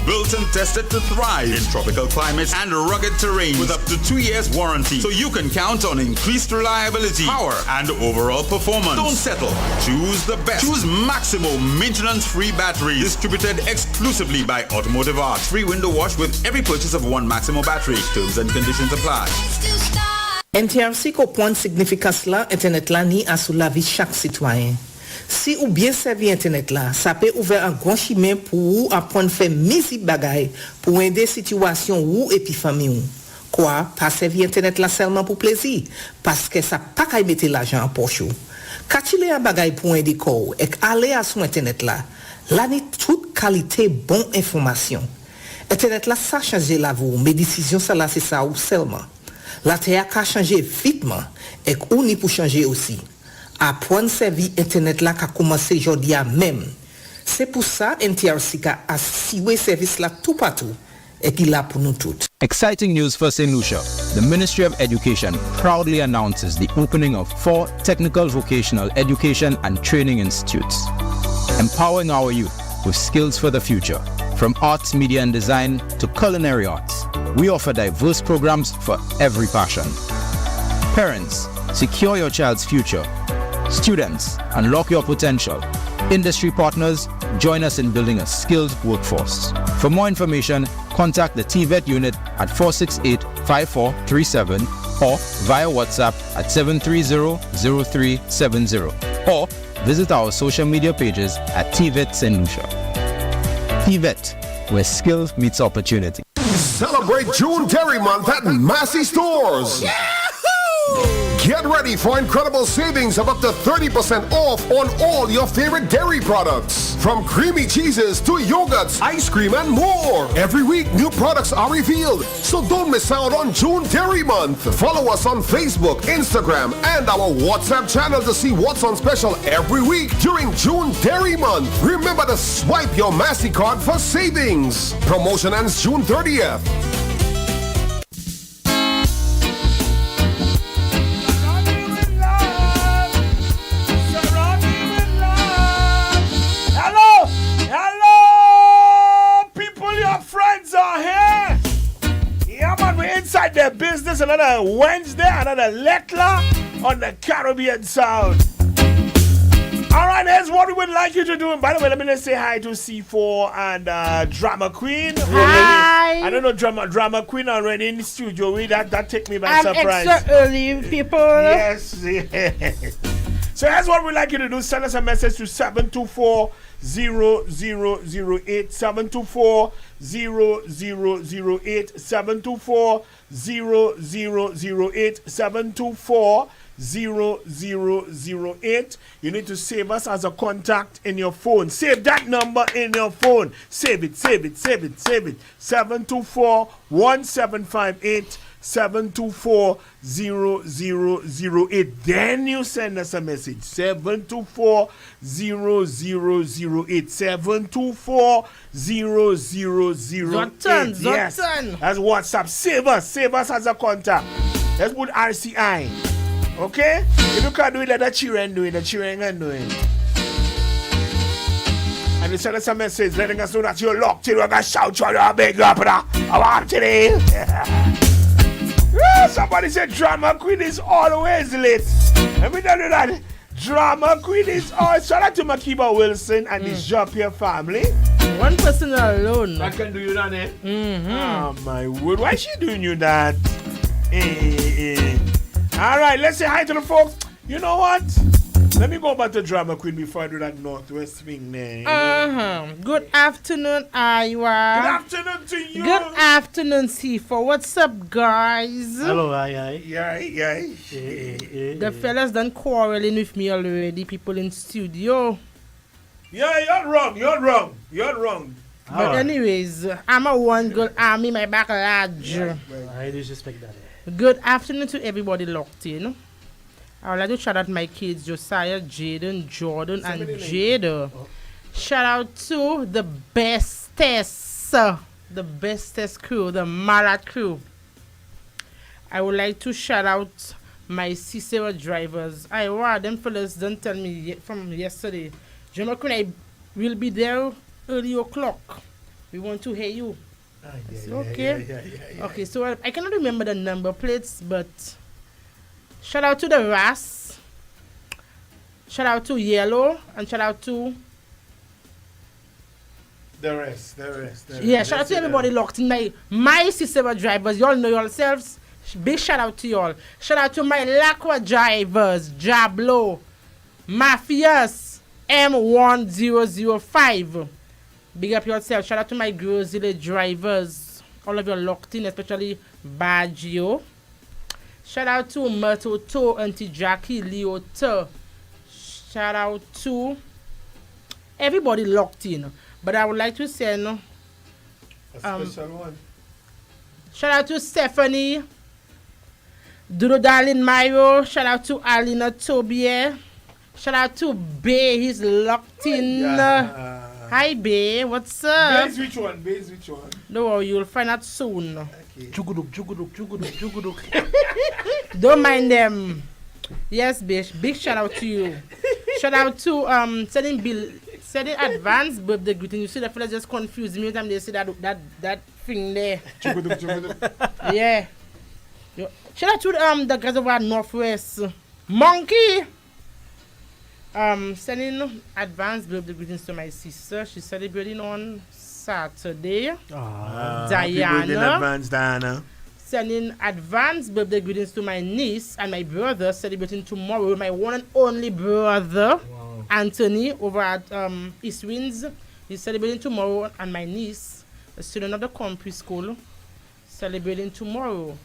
built and tested to thrive in tropical climates and rugged terrain with up to 2 years warranty. So you can count on increased reliability, power, and overall performance. Don't settle. Choose the best. Choose Maximo maintenance-free batteries, distributed exclusively by Automotive Arts. Free window wash with every purchase of one Maximo battery. Terms and conditions apply. NTRC comprend significance là internet là ni à sous la vie chaque citoyen. Si ou bien servi internet là, ça peut ouvrir un grand chemin pour ou apprendre faire musique bagaille pour aider situation ou et puis famille ou. Quoi, pas servir internet là seulement pour plaisir parce que ça pas qu'à mettre l'argent en poche. Quand il y a un bagaille pour aider corps et aller à son internet là ni toute qualité bonne information. Internet là ça change la vie, mais décision ça là c'est ça ou seulement. La terre a changé vitement et on y pour changer aussi. Apprendre servir internet là a commencé aujourd'hui même. C'est pour ça NTRC a assuré service là tout partout et qu'il là pour nous toutes. Exciting news for St. Lucia. The Ministry of Education proudly announces the opening of 4 technical vocational education and training institutes, empowering our youth with skills for the future. From arts, media and design to culinary arts, we offer diverse programs for every passion. Parents, secure your child's future. Students, unlock your potential. Industry partners, join us in building a skilled workforce. For more information, contact the TVET unit at 468-5437 or via WhatsApp at 730-0370 or visit our social media pages at TVET St. Lucia. TVET, where skill meets opportunity. Celebrate June Dairy Month at Massey Stores. Get ready for incredible savings of up to 30% off on all your favorite dairy products. From creamy cheeses to yogurts, ice cream, and more. Every week, new products are revealed, so don't miss out on June Dairy Month. Follow us on Facebook, Instagram, and our WhatsApp channel to see what's on special every week during June Dairy Month. Remember to swipe your Massey card for savings. Promotion ends June 30th. Inside their business, another Wednesday, another Letla on the Caribbean Sound. All right, here's what we would like you to do. And by the way, let me just say hi to C4 and Drama Queen. Hi. I don't know, Drama Queen already in the studio. That take me by surprise. Extra early, people. Yes. So here's what we'd like you to do. Send us a message to 724 0008 724 0008 724 0008 724 0008. You need to save us as a contact in your phone. Save that number in your phone. Save it. 724 1758 724-0008. Then you send us a message. 724-0008. 724-0008. Yes. That's WhatsApp. Save us as a contact. Let's put RCI. Okay? If you can't do it, let the children do it. The children can do it. And you send us a message letting us know that you're locked in. We're going to shout you out. Big up. I want today. Somebody said Drama Queen is always late. Let me tell you that. Drama Queen is always. Shout out to Makiba Wilson and his Jean-Pierre family. One person alone. I can do you that, eh? Mm-hmm. Oh, my word. Why is she doing you that? All right, let's say hi to the folks. You know what? Let me go back to Drama Queen before I do that Northwest thing there. Good afternoon, Iowa. Good afternoon to you. Good afternoon, C4. What's up, guys? Hello, aye. The fellas done quarreling with me already, people in studio. Yeah, you're wrong. But anyways, I'm a one-girl army, my back large. Yeah, I disrespect that. Good afternoon to everybody locked in. I would like to shout out my kids, Josiah, Jaden, Jordan, and Jada. Shout out to the bestest crew, the Marat crew. I would like to shout out my Cicero drivers. Them fellas don't tell me from yesterday. Jamaica, I will be there early o'clock. We want to hear you. Yeah, Okay. Okay, so I cannot remember the number plates, but shout out to the Ras, shout out to Yellow, and shout out to The rest. shout out to everybody locked in my system drivers. Y'all know yourselves. Big shout out to y'all. Shout out to my Lacqua drivers, Jablo, Mafias, M1005. Big up yourself. Shout out to my Grizzly drivers. All of you locked in, especially Baggio. Shout out to Matoto, Auntie Jackie, Leota. Shout out to everybody locked in. But I would like to say, A special one. shout out to Stephanie, Dudo Darlin Mayo. Shout out to Alina Tobie. Shout out to Bay, he's locked in. Hi Bay, what's up? Base which one? No worry, you'll find out soon. Okay. Juguduk. Don't mind them. Yes, Bay, big shout out to you. Shout out to sending advance birthday greeting. You see the fella just confused me every time they say that thing there. Yeah. Shout out to the guys over at Northwest. Monkey. Sending advance birthday greetings to my sister. She's celebrating on Saturday. Diana. Sending advance birthday greetings to my niece and my brother celebrating tomorrow. My one and only brother, Anthony, over at East Winds. He's celebrating tomorrow, and my niece, a student of the Compre School, celebrating tomorrow.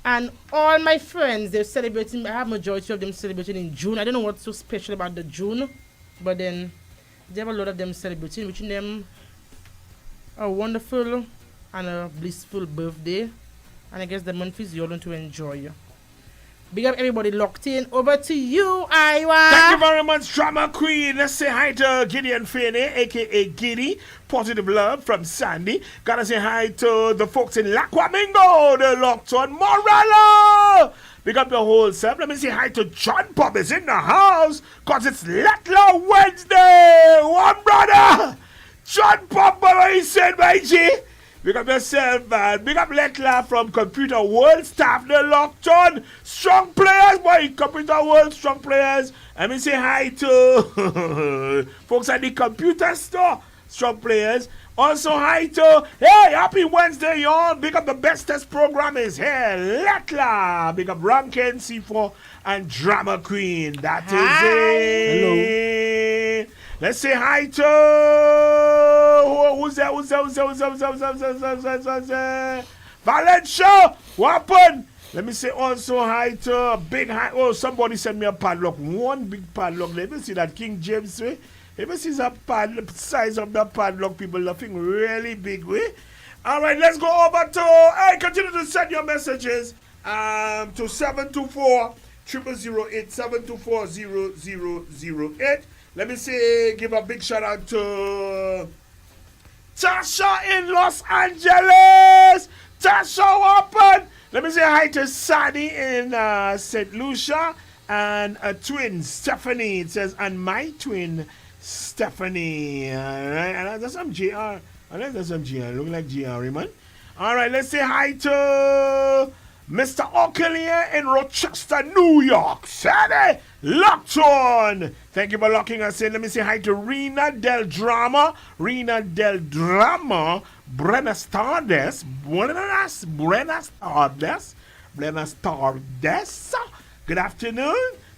And all my friends, they're celebrating. I have majority of them celebrating in June. I don't know what's so special about the June, but then they have a lot of them celebrating, wishing them a wonderful and a blissful birthday. And I guess the month is yours to enjoy. Big up everybody locked in. Over to you, Iowa. Thank you very much, Drama Queen. Let's say hi to Gideon Finney, a.k.a. Giddy. Positive love from Sandy. Gotta say hi to the folks in Laquamingo. They're locked on. Morello! Big up your whole self. Let me say hi to John Pop is in the house, because it's Letla Wednesday. One brother. John Pop, what he said, my G. Big up yourself, man. Big up Letla from Computer World staff. They're locked on. Strong players, boy. Computer World, strong players. Let me say hi to folks at the computer store. Strong players. Also hi to, hey, happy Wednesday, y'all. Big up the best test program is here. Letla. Big up Rankin, C4, and Drama Queen. That is it. Hello. Let's say hi to who's that? Valencia, what happened? Let me say also hi to a big hi. Oh, somebody sent me a padlock. One big padlock. Let me see that King James way. Let me see the size of the padlock. People laughing really big way. All right, let's go over to. Hey, continue to send your messages to 724 0008 724 0008. Let me say, give a big shout out to Tasha in Los Angeles. Tasha, what happened? Let me say hi to Sunny in St. Lucia and a twin, Stephanie. It says, and my twin, Stephanie. All right, and that's some GR. I think that's some GR. Look like GR, man. All right, let's say hi to Mr. Ockelier in Rochester, New York City. Locked on. Thank you for locking us in. Let me say hi to Rena Del Drama. Brenna Stardust. Good afternoon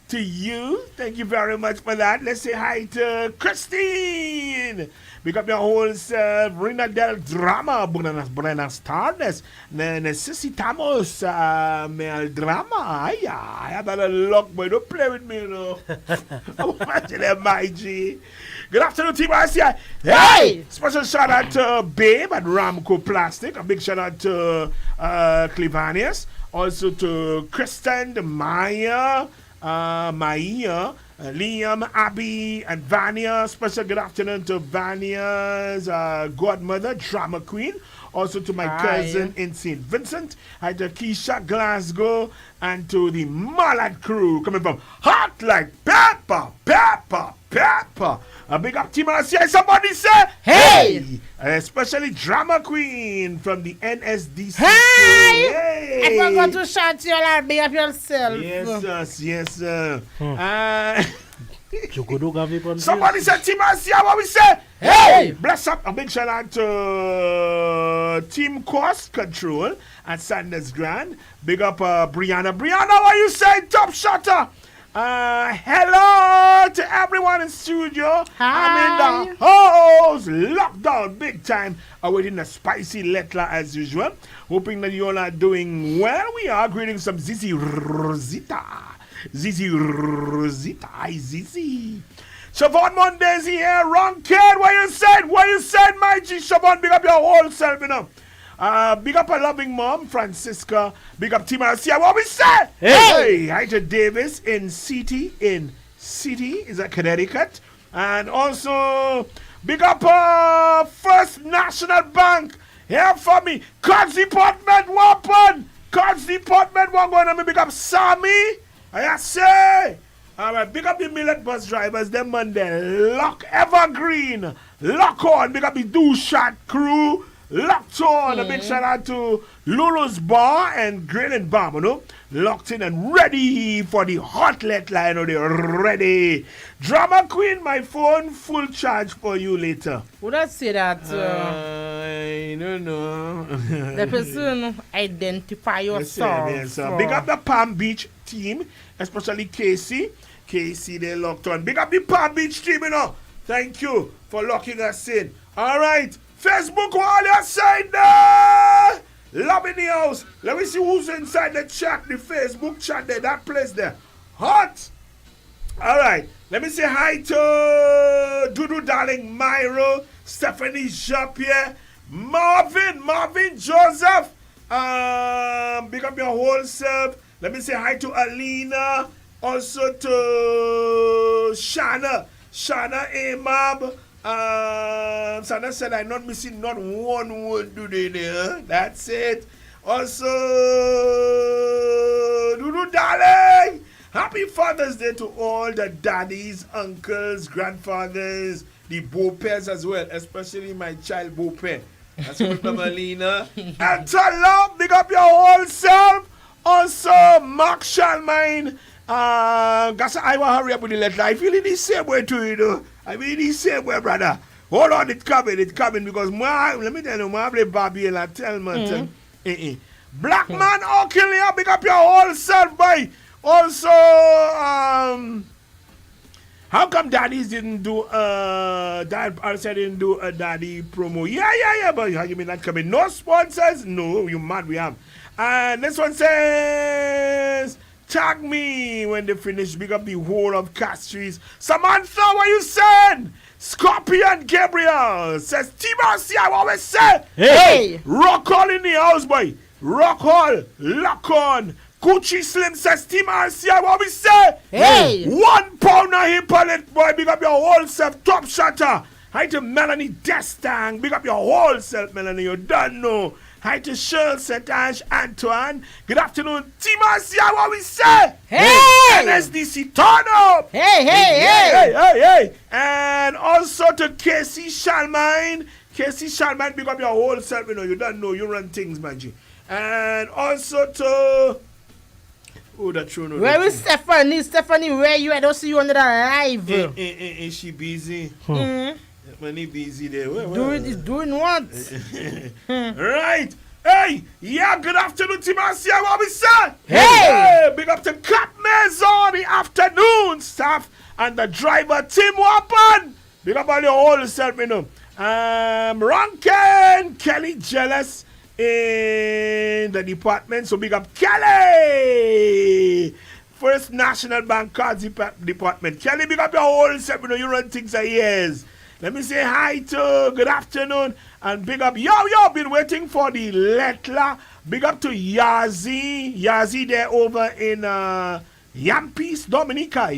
to you. Thank you very much for that. Let's say hi to Christine. Pick up your whole self. Rena Del Drama. Brenna Stardust. Necesitamos Mel Drama. I have a luck, boy. Don't play with me, you know. I'm watching that, my G. Good afternoon, Team RCI. Hey! Special shout out to Babe at Ramco Plastic. A big shout out to Clevanius. Also to Kristen, Maya, Liam, Abby, and Vania. Special good afternoon to Vania's godmother, Drama Queen. Also to my cousin in St. Vincent. Hi to Keisha, Glasgow. And to the Mallard crew coming from Hot Like Pepper. Pepper. A big up Team RCI. Somebody say, Hey! Especially Drama Queen from the NSDC. Hey! I forgot to shout you all out. Big up yourself. Yes, sir. Somebody said Team RCI. What we say? Hey! Bless up. A big shout out to Team Cost Control at Sanders Grand. Big up Brianna. Brianna, what you say? Top shutter. Hello to everyone in studio. Hi. I'm in the house, lockdown big time, awaiting a spicy letla as usual. Hoping that you all are doing well. We are greeting some Zizi Rosita. Zizi Rosita. Hi, Zizi. Siobhan Mondays here. Wrong kid. What you said? My G. Siobhan, big up your whole self, you know. Big up a loving mom, Francisca. Big up Team RCI. What we say? Hey! Hi to Davis in City. Is that Connecticut? And also, big up First National Bank. Here for me. Cards Department Weapon. Cards Department one going on me. Big up Sammy. I say. Alright, big up the millet bus drivers. Them Monday. Lock Evergreen. Lock on. Big up the Do Shot crew. Locked on. A big shout out to Lulu's Bar and Grill and Bar, you know. Locked in and ready for the hot let line. They're ready. Drama Queen, my phone full charge for you later. Would I say that I don't know. the person identify yourself? Yes, big up the Palm Beach team, especially Casey. Casey, they locked on. Big up the Palm Beach team, you know. Thank you for locking us in. All right. Facebook, while you're saying there. Love in the house. Let me see who's inside the chat, the Facebook chat there, that place there. Hot. All right. Let me say hi to Dudu Darling, Myro, Stephanie Jean-Pierre, Marvin Joseph. Big up your whole self. Let me say hi to Alina. Also to Shana Amab. Sana said I'm not missing not one word today there. That's it. Also, Dudu darling, happy Father's Day to all the daddies, uncles, grandfathers, the Bopers as well, especially my child Boper. That's what Melina. And love, big up your whole self. Also, Mark Shalmine. Gasa, I want to hurry up with the letter. I feel in the same way too, you know. I mean, the same way, brother. Hold on, it's coming because let me tell you, I play Bobby and I tell man, Black man, okay, big up your whole self, boy. Also, how come daddies didn't do Dad also didn't do a daddy promo? Yeah, but how you mean not coming? No sponsors? No, you mad, we have. And this one says, tag me when they finish. Big up the whole of Castries. Samantha, what you saying? Scorpion Gabriel says, Team RCI, what we say? Hey! Rock all in the house, boy. Rock all. Lock on. Gucci Slim says, Team RCI, what we say? Hey! 1 pound of hip on it, boy. Big up your whole self. Top shutter. Hi to Melanie Destang. Big up your whole self, Melanie. You don't know. Hi to Shirl, Satange, Antoine. Good afternoon, Team RCI, what we say? Hey! NSDC, turn up! Hey! And also to Casey Shalmine. Casey Shalmine, big up your whole self, you know, you don't know, you run things, man. And also to... Oh, that's true. No, where is Stephanie? Stephanie, where you? I don't see you under the live. Is she busy? Money busy there. Doing what? Right. Hey, yeah, good afternoon, Team RCI. What we say? Hey! Big up to Cap Maison, the afternoon staff, and the driver, Tim Wapan. Big up all your whole self, you know. Rankin, Kelly Jealous in the department. So big up Kelly. First National Bank Cards Department. Kelly, big up your whole self, you know, you run things for years. Let me say hi to, good afternoon, and big up, yo, been waiting for the Letla. Big up to Yazi there over in Yampis, Dominica,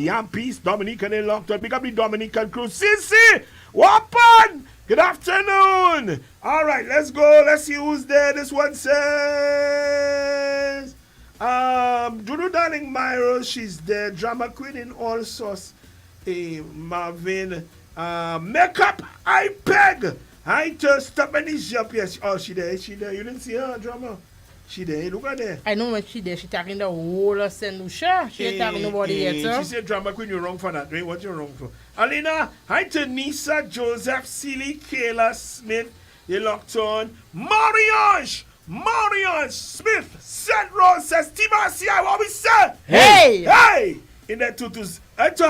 they locked up. Big up the Dominican crew. Sissy, Wapan, good afternoon. All right, let's go, let's see who's there. This one says, Dudu Darling Myro, she's there. Drama Queen in all sorts. Marvin. Makeup, I peg. I just stop and it's up. Yes. Oh, she there. You didn't see her drama. She there. Look at there. I know when she there, she talking the whole of St. Lucia. She ain't talking nobody yet. She said drama queen, you're wrong for that. Right? What you wrong for? Alina, hi to Nisa, Joseph, Seeley, Kayla, Smith. You locked on. Mariage Smith. St. Rose says, Timasia, what we say? Hey! In that tutus. Hi to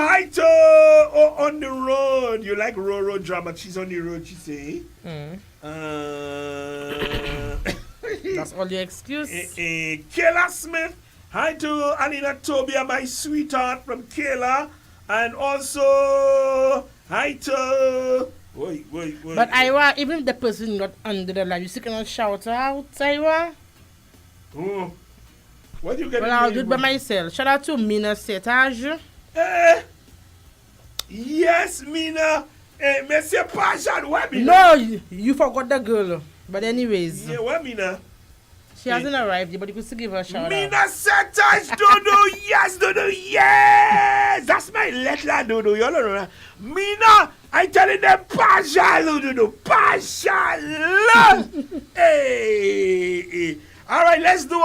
on the road. You like road drama. She's on the road, she say. That's all the excuse. Kayla Smith. Hi to Alina Tobia, my sweetheart from Kayla. And also, hi to... Wait. But Iwa, even if the person not under the line, you still cannot shout out, Iwa. Oh. What you get? Well, I'll do it by myself. Shout out to Mina Setage. Yes, Mina. Monsieur Pashan, where Mina? No, you forgot the girl. But anyways. Yeah, where Mina? She hasn't arrived yet, but you could still give her a shout Mina out. Setage, Dodo, yes, Dodo, yes. That's my letter, Dodo. You don't know. Mina, I telling them Pashan, Dodo, Pashan. Hey. All right, let's do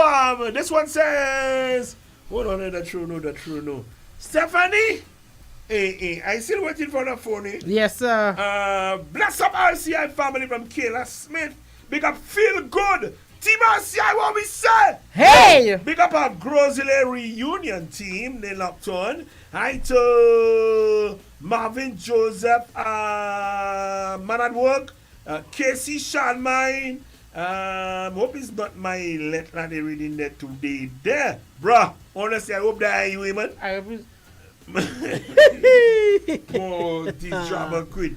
this one says, hold on, that's true, no. Stephanie, I still waiting for the phone. Yes, sir. Bless up RCI family from Kayla Smith. Big up Feel Good. Team RCI, what we say? Hey! Big up our Grozile reunion team. They locked on. Hi to Marvin Joseph, Man at Work. Casey Shanmine. Hope it's not my letter they reading there today. There, bruh. Honestly, I hope that are you, man. I hope Oh, this drama queen.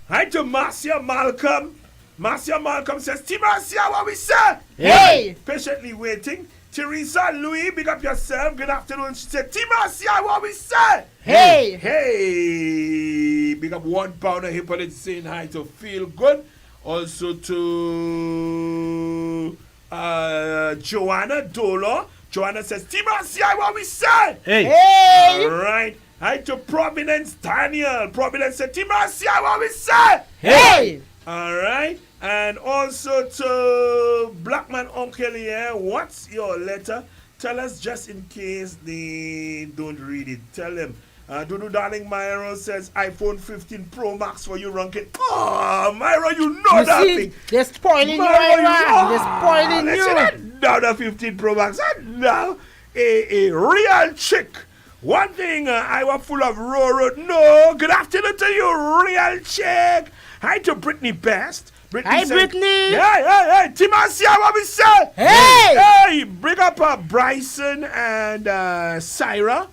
Hi to Marcia Malcolm. Marcia Malcolm says, Team Marcia, what we say? Hey! Patiently waiting. Teresa Louis, big up yourself. Good afternoon. She said, Team Marcia, what we say? Hey! Big up 1 pounder Hippolyte saying hi to Feel Good. Also to Joanna Dolo. Joanna says, Team RCI, what we say? Hey! All right. Hi to Providence Daniel. Providence said, Team RCI, what we say? Hey! All right. And also to Blackman Uncle here. What's your letter? Tell us just in case they don't read it. Tell them. Dudu Darling Myro says iPhone 15 Pro Max for you, Runkin. Oh, Myro, you know you that see, thing. They're spoiling you, Myro. They're spoiling you. Now the 15 Pro Max. And now a real chick. One thing, I was full of Roro. No, good afternoon to you, real chick. Hi to Brittany Best. Hi, Brittany. Hey, Timasia, what we say? Hey, bring up Bryson and Syrah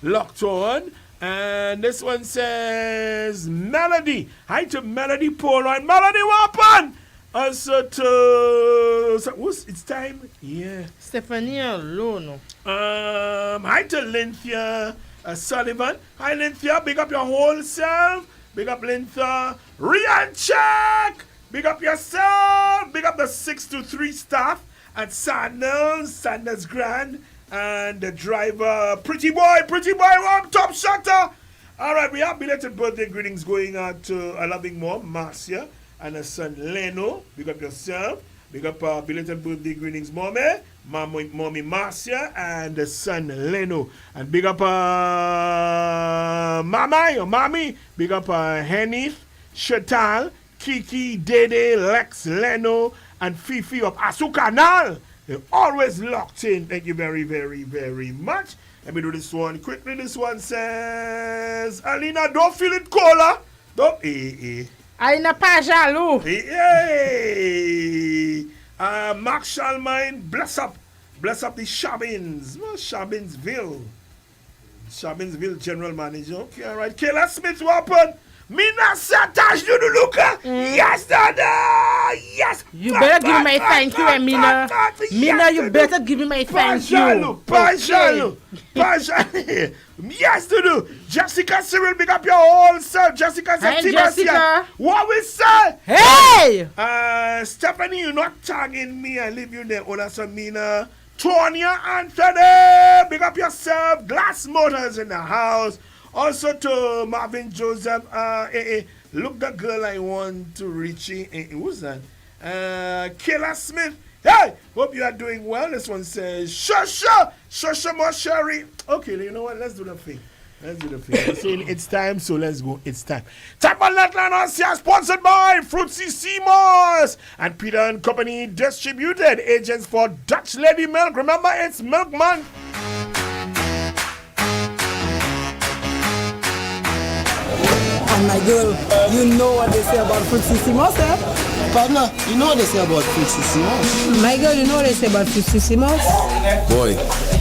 locked on. And this one says Melody. Hi to Melody Polaroid. Melody, what happened? Also to it's time? Yeah. Stephanie alone. Hi to Lynthia Sullivan. Hi Lynthia, big up your whole self. Big up Lynthia. Real check. Big up yourself. Big up the 623 staff at Sanders Grand. And the driver, pretty boy, one top shutter. All right, we have belated birthday greetings going out to a loving mom, Marcia, and her son, Leno. Big up yourself. Big up belated birthday greetings, mommy Marcia, and the son, Leno. And big up mommy. Big up Henny, Chantal, Kiki, Dede, Lex, Leno, and Fifi of Asukanal. They're always locked in. Thank you very, very, very much. Let me do this one quickly. This one says, Alina, don't feel it cola. Don't. Alina Pajalu. Hey. Mark Shalmine, bless up the Shabbins. Well, Shabbinsville General Manager. Okay, all right. Kayla Smith, what happened? Mina Satash Luka. Yes, Dada. Yes. You better give me my thank you, Mina. Mina, you better give me my thank you. Pajalu. Yes, Dudu. Jessica Cyril, big up your whole self. Jessica said, hi, Jessica. What we say? Hey. Stephanie, you're not tagging me. I leave you there. Ola Mina. Tonya Anthony, big up yourself. Glass Motors in the house. Also to Marvin Joseph. Look the girl I want to reach. Who's that? Kayla Smith. Hey, hope you are doing well. This one says, Shusha Moshari. Okay, you know what? Let's do the thing. They're saying it's time, so let's go. It's time. Type on Letland sponsored by Fruitsy Seamoss and Peter and Company distributed agents for Dutch Lady Milk. Remember, it's Milk Month. And my girl, you know what they say about Fruitsy Seamoss, eh? Partner, you know what they say about Fruitsy Seamoss? My girl, you know what they say about Fruitsy Seamoss? Boy,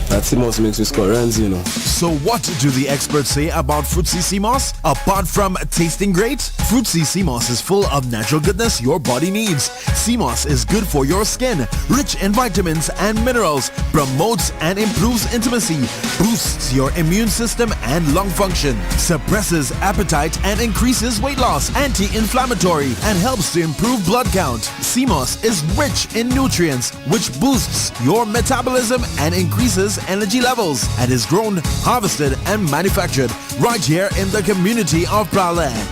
that Seamoss makes me score runs, you know. So what do the experts say about Fruitsy Seamoss? Apart from tasting great, Fruitsy Seamoss is full of natural goodness your body needs. Seamoss is good for your skin, rich in vitamins and minerals, promotes and improves intimacy, boosts your immune system and lung function, suppresses appetite and increases weight loss, anti-inflammatory, and helps to improve blood count. Seamoss is rich in nutrients, which boosts your metabolism and increases energy levels, and is grown, harvested, and manufactured right here in the community of Praland.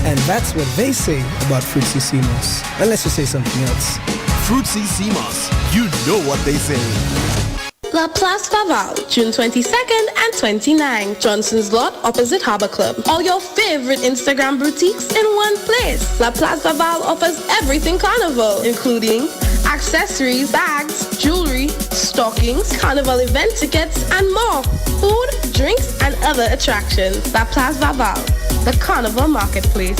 And that's what they say about Fruitsy Seamoss. Unless you say something else. Fruitsy Seamoss, you know what they say. La Place Vaval, June 22nd and 29th. Johnson's Lot, opposite Harbor Club. All your favorite Instagram boutiques in one place. La Place Vaval offers everything carnival, including accessories, bags, jewelry, stockings, carnival event tickets, and more. Food, drinks, and other attractions. La Place Vaval, the carnival marketplace.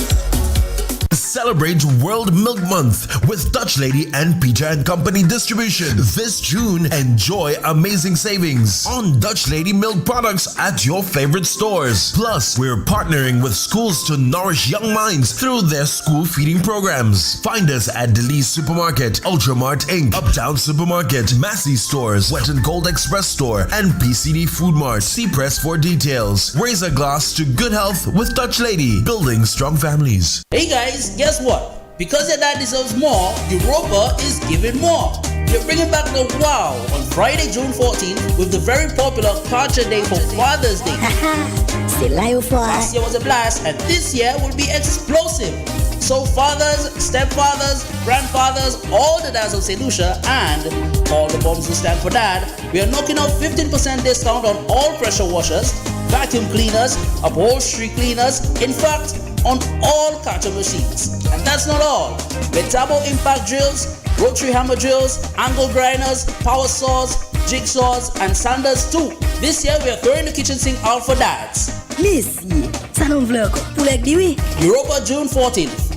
Celebrate World Milk Month with Dutch Lady and Peter and Company distribution. This June, enjoy amazing savings on Dutch Lady milk products at your favorite stores. Plus, we're partnering with schools to nourish young minds through their school feeding programs. Find us at Delis Supermarket, Ultramart Inc., Uptown Supermarket, Massey Stores, Wet and Cold Express Store, and PCD Food Mart. See press for details. Raise a glass to good health with Dutch Lady, building strong families. Hey guys, guess what? Because your dad deserves more, Europa is giving more. We're bringing back the wow on Friday, June 14th with the very popular Culture Day for Father's Day. Last year was a blast and this year will be explosive. So fathers, stepfathers, grandfathers, all the dads of St. Lucia and all the moms who stand for dad, we are knocking out 15% discount on all pressure washers, vacuum cleaners, upholstery cleaners, in fact, on all carton machines. And that's not all. With turbo impact drills, rotary hammer drills, angle grinders, power saws, jigsaws, and sanders too. This year we are throwing the kitchen sink out for dads. Europa June 14th.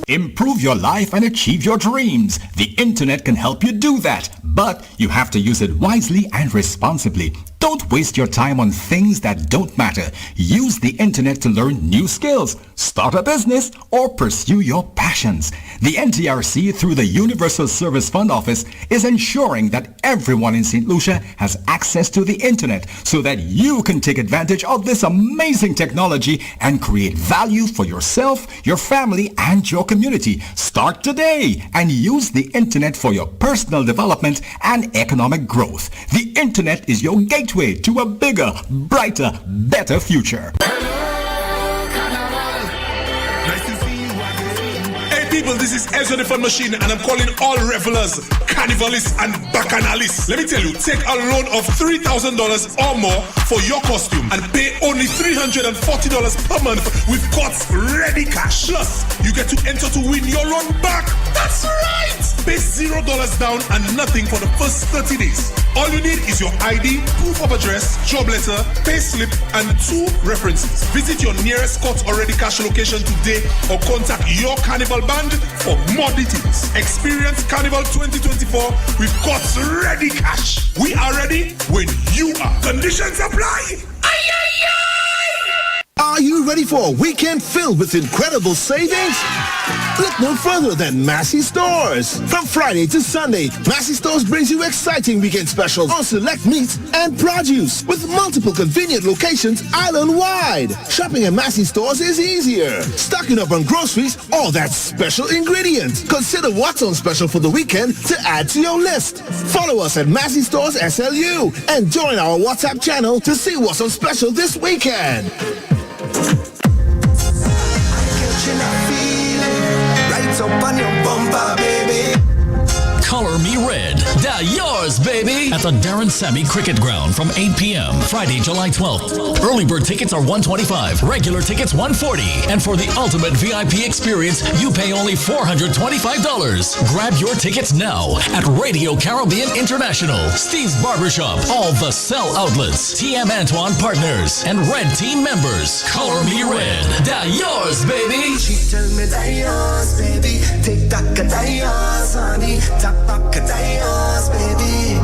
Improve your life and achieve your dreams. The internet can help you do that, but you have to use it wisely and responsibly. Don't waste your time on things that don't matter. Use the internet to learn new skills, start a business, or pursue your passions. The NTRC, through the Universal Service Fund Office, is ensuring that everyone in St. Lucia has access to the internet so that you can take advantage of this amazing technology and create value for yourself, your family, and your community. Start today and use the internet for your personal development and economic growth. The internet is your gateway to a bigger, brighter, better future. Hey people, this is Ezra the Fun Machine and I'm calling all revelers, carnivalists and bacchanalists. Let me tell you, take a loan of $3,000 or more for your costume and pay only $340 per month with Courts Ready Cash. Plus, you get to enter to win your loan back. That's right! Pay $0 down and nothing for the first 30 days. All you need is your ID, proof of address, job letter, pay slip, and 2 references. Visit your nearest Courts Already Cash location today or contact your Carnival band for more details. Experience Carnival 2024 with Courts Ready Cash. We are ready when you are. Conditions apply. Aye, aye, aye. Are you ready for a weekend filled with incredible savings? Look no further than Massey Stores. From Friday to Sunday, Massey Stores brings you exciting weekend specials on select meats and produce with multiple convenient locations island-wide. Shopping at Massey Stores is easier. Stocking up on groceries or that special ingredient. Consider what's on special for the weekend to add to your list. Follow us at Massey Stores SLU and join our WhatsApp channel to see what's on special this weekend. Color Me Red. Da yours, baby. At the Darren Sammy Cricket Ground from 8 p.m. Friday, July 12th. Early bird tickets are $125. Regular tickets $140. And for the ultimate VIP experience, you pay only $425. Grab your tickets now at Radio Caribbean International, Steve's Barbershop, all the Cell outlets, TM Antoine Partners, and Red Team members. Color Me Red. Da yours, baby. She tell me that yours, baby. Take that yours, honey. Tap back yours, baby.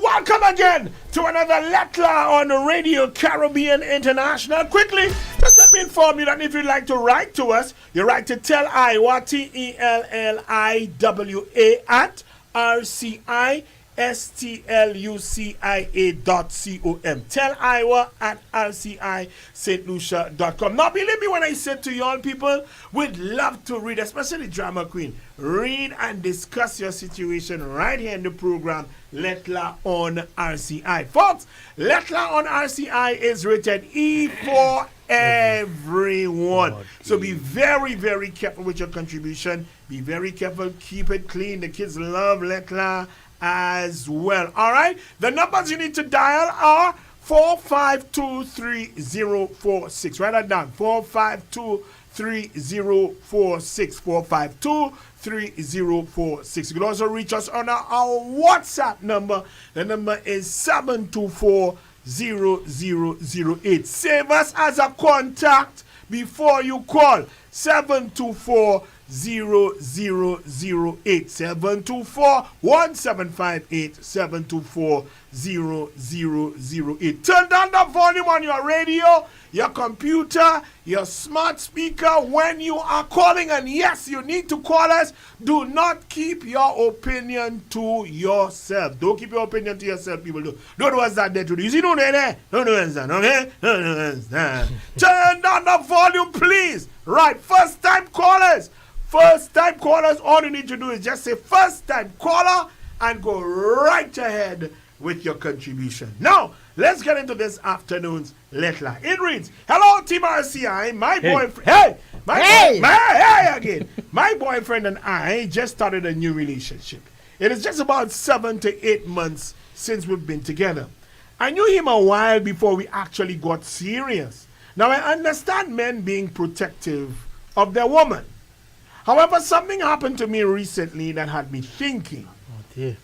Welcome again to another Letla on Radio Caribbean International. Quickly, just let me inform you that if you'd like to write to us, you write to Tell Iowa, TELLIWA at RCISTLUCIA.com. Tell Iowa at RCIStlucia.com. Now, believe me when I said to you all people, we'd love to read, especially Drama Queen, read and discuss your situation right here in the program, Letla on RCI. Folks, Letla on RCI is rated E for everyone. So be very, very careful with your contribution. Be very careful. Keep it clean. The kids love Letla as well. All right? The numbers you need to dial are 4523046. Write that down. 4523046. 4523046. You can also reach us on our WhatsApp number. The number is 724-0008. Save us as a contact before you call. 724-0008. 724-1758. 724-0008. Turn down the volume on your radio, your computer, your smart speaker when you are calling. And yes, you need to call us. Do not keep your opinion to yourself. Don't keep your opinion to yourself, people. Don't do what's that there to do. You see, don't do that. Don't do that, okay? Don't do that. Turn down the volume, please. Right, first time callers. First time callers, all you need to do is just say first time caller and go right ahead with your contribution. Now, let's get into this afternoon's Letla. It reads, hello, Team RCI. My boyfriend. My boyfriend and I just started a new relationship. It is just about 7 to 8 months since we've been together. I knew him a while before we actually got serious. Now, I understand men being protective of their woman. However, something happened to me recently that had me thinking. Oh, dear.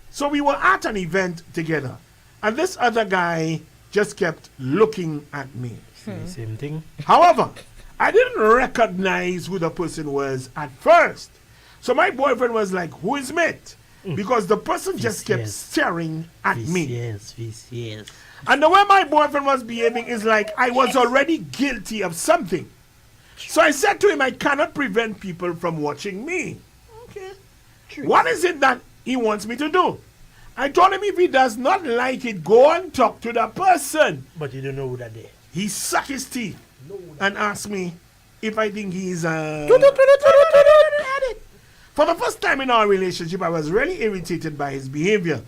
So we were at an event together, and this other guy just kept looking at me. Same thing. However, I didn't recognize who the person was at first. So my boyfriend was like, who is it? Because the person just kept staring at me. Yes. And the way my boyfriend was behaving is like I was already guilty of something. So I said to him, I cannot prevent people from watching me. Okay. True. What is it that he wants me to do? I told him if he does not like it, go and talk to the person. But you don't know who that is. He sucked his teeth and asked me if I think he's For the first time in our relationship, I was really irritated by his behavior.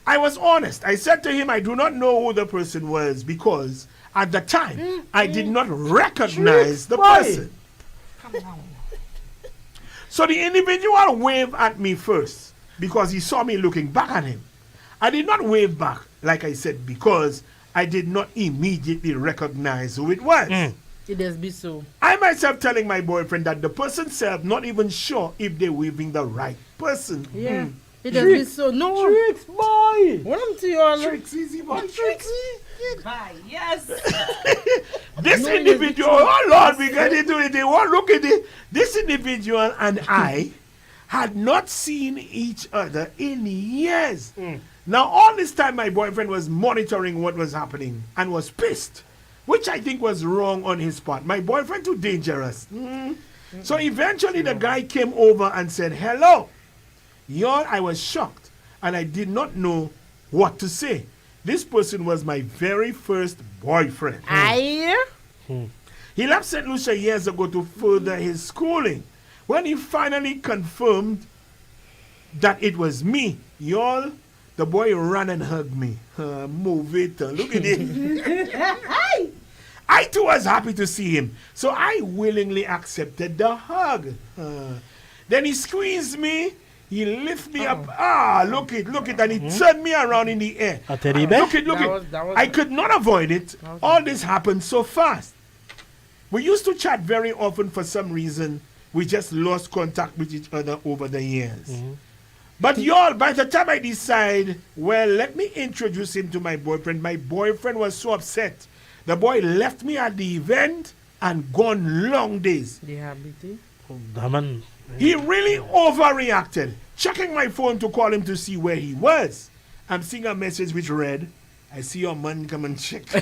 I was honest. I said to him, I do not know who the person was because at the time, I did not recognize the person. So the individual waved at me first because he saw me looking back at him. I did not wave back, like I said, because I did not immediately recognize who it was. It does be so. I myself telling my boyfriend that the person said, not even sure if they're waving the right person. Yeah. It does be so no. Tricks, boy. What am to you all? Tricks, easy boy, Tricks. Yes. This individual, oh Lord, we get into it. Look at it. This individual and I had not seen each other in years. Now, all this time, my boyfriend was monitoring what was happening and was pissed, which I think was wrong on his part. My boyfriend too dangerous. So eventually, the guy came over and said, hello. Y'all, I was shocked, and I did not know what to say. This person was my very first boyfriend. He left St. Lucia years ago to further his schooling. When he finally confirmed that it was me, y'all, the boy ran and hugged me. Move it. Look at it. I too was happy to see him, so I willingly accepted the hug. Then he squeezed me. He lifted me up. Look it, and he turned me around in the air. A teddy bear? Look it. I could not avoid it. All this happened so fast. We used to chat very often. For some reason, we just lost contact with each other over the years. But y'all, by the time I decide, well, let me introduce him to my boyfriend was so upset. The boy left me at the event and gone long days. He really overreacted. Checking my phone to call him to see where he was. I'm seeing a message which read, I see your man, come and check. I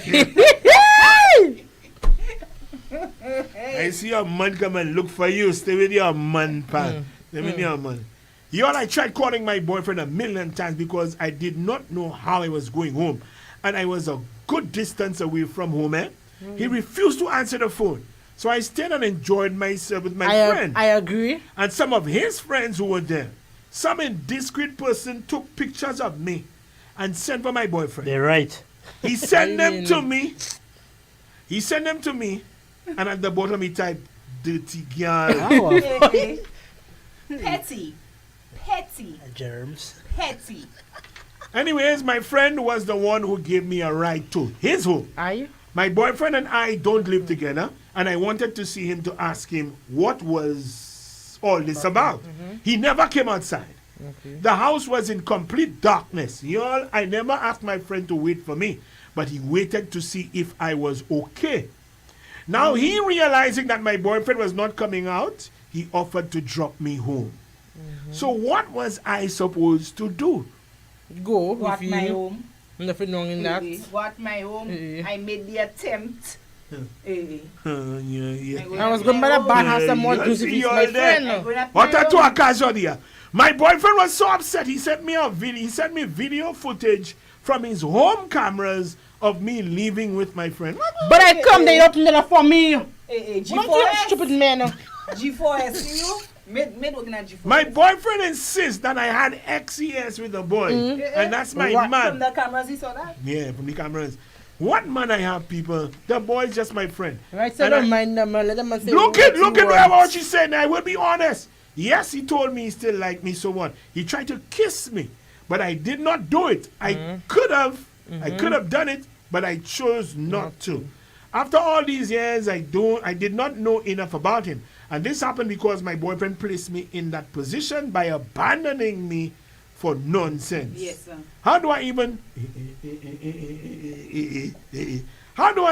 see your man come and look for you. Stay with your man, pal. Stay with your man. Y'all, I tried calling my boyfriend a million times because I did not know how I was going home. And I was a good distance away from home. He refused to answer the phone. So I stayed and enjoyed myself with my friend. I agree. And some of his friends who were there. Some indiscreet person took pictures of me and sent for my boyfriend. They're right. He sent them to me. And at the bottom he typed, dirty girl. Petty. Germs. Petty. Anyways, my friend was the one who gave me a ride to his home. My boyfriend and I don't live together, and I wanted to see him to ask him what was all this about. He never came outside. The house was in complete darkness. Y'all, I never asked my friend to wait for me, but he waited to see if I was okay. Now, he realizing that my boyfriend was not coming out, he offered to drop me home. So what was I supposed to do? Go. What my home? Nothing wrong in that. What my home? I made the attempt. I was going by the bar have some more juice if he's my friend. What a two occasion here. My boyfriend was so upset. He sent me video footage from his home cameras of me leaving with my friend. But I come there up there for me. G4S. Stupid man. G4S, you? Made working at G4S. My boyfriend insists that I had XES with the boy. And that's my man. From the cameras, he saw that? Yeah, from the cameras. What man I have, people? The boy's just my friend. Right, so don't mind them. Let them say look at what she said. I will be honest. Yes, he told me he still liked me, so what? He tried to kiss me, but I did not do it. I could have done it, but I chose not to. After all these years, I did not know enough about him. And this happened because my boyfriend placed me in that position by abandoning me for nonsense. Yes, sir. How do I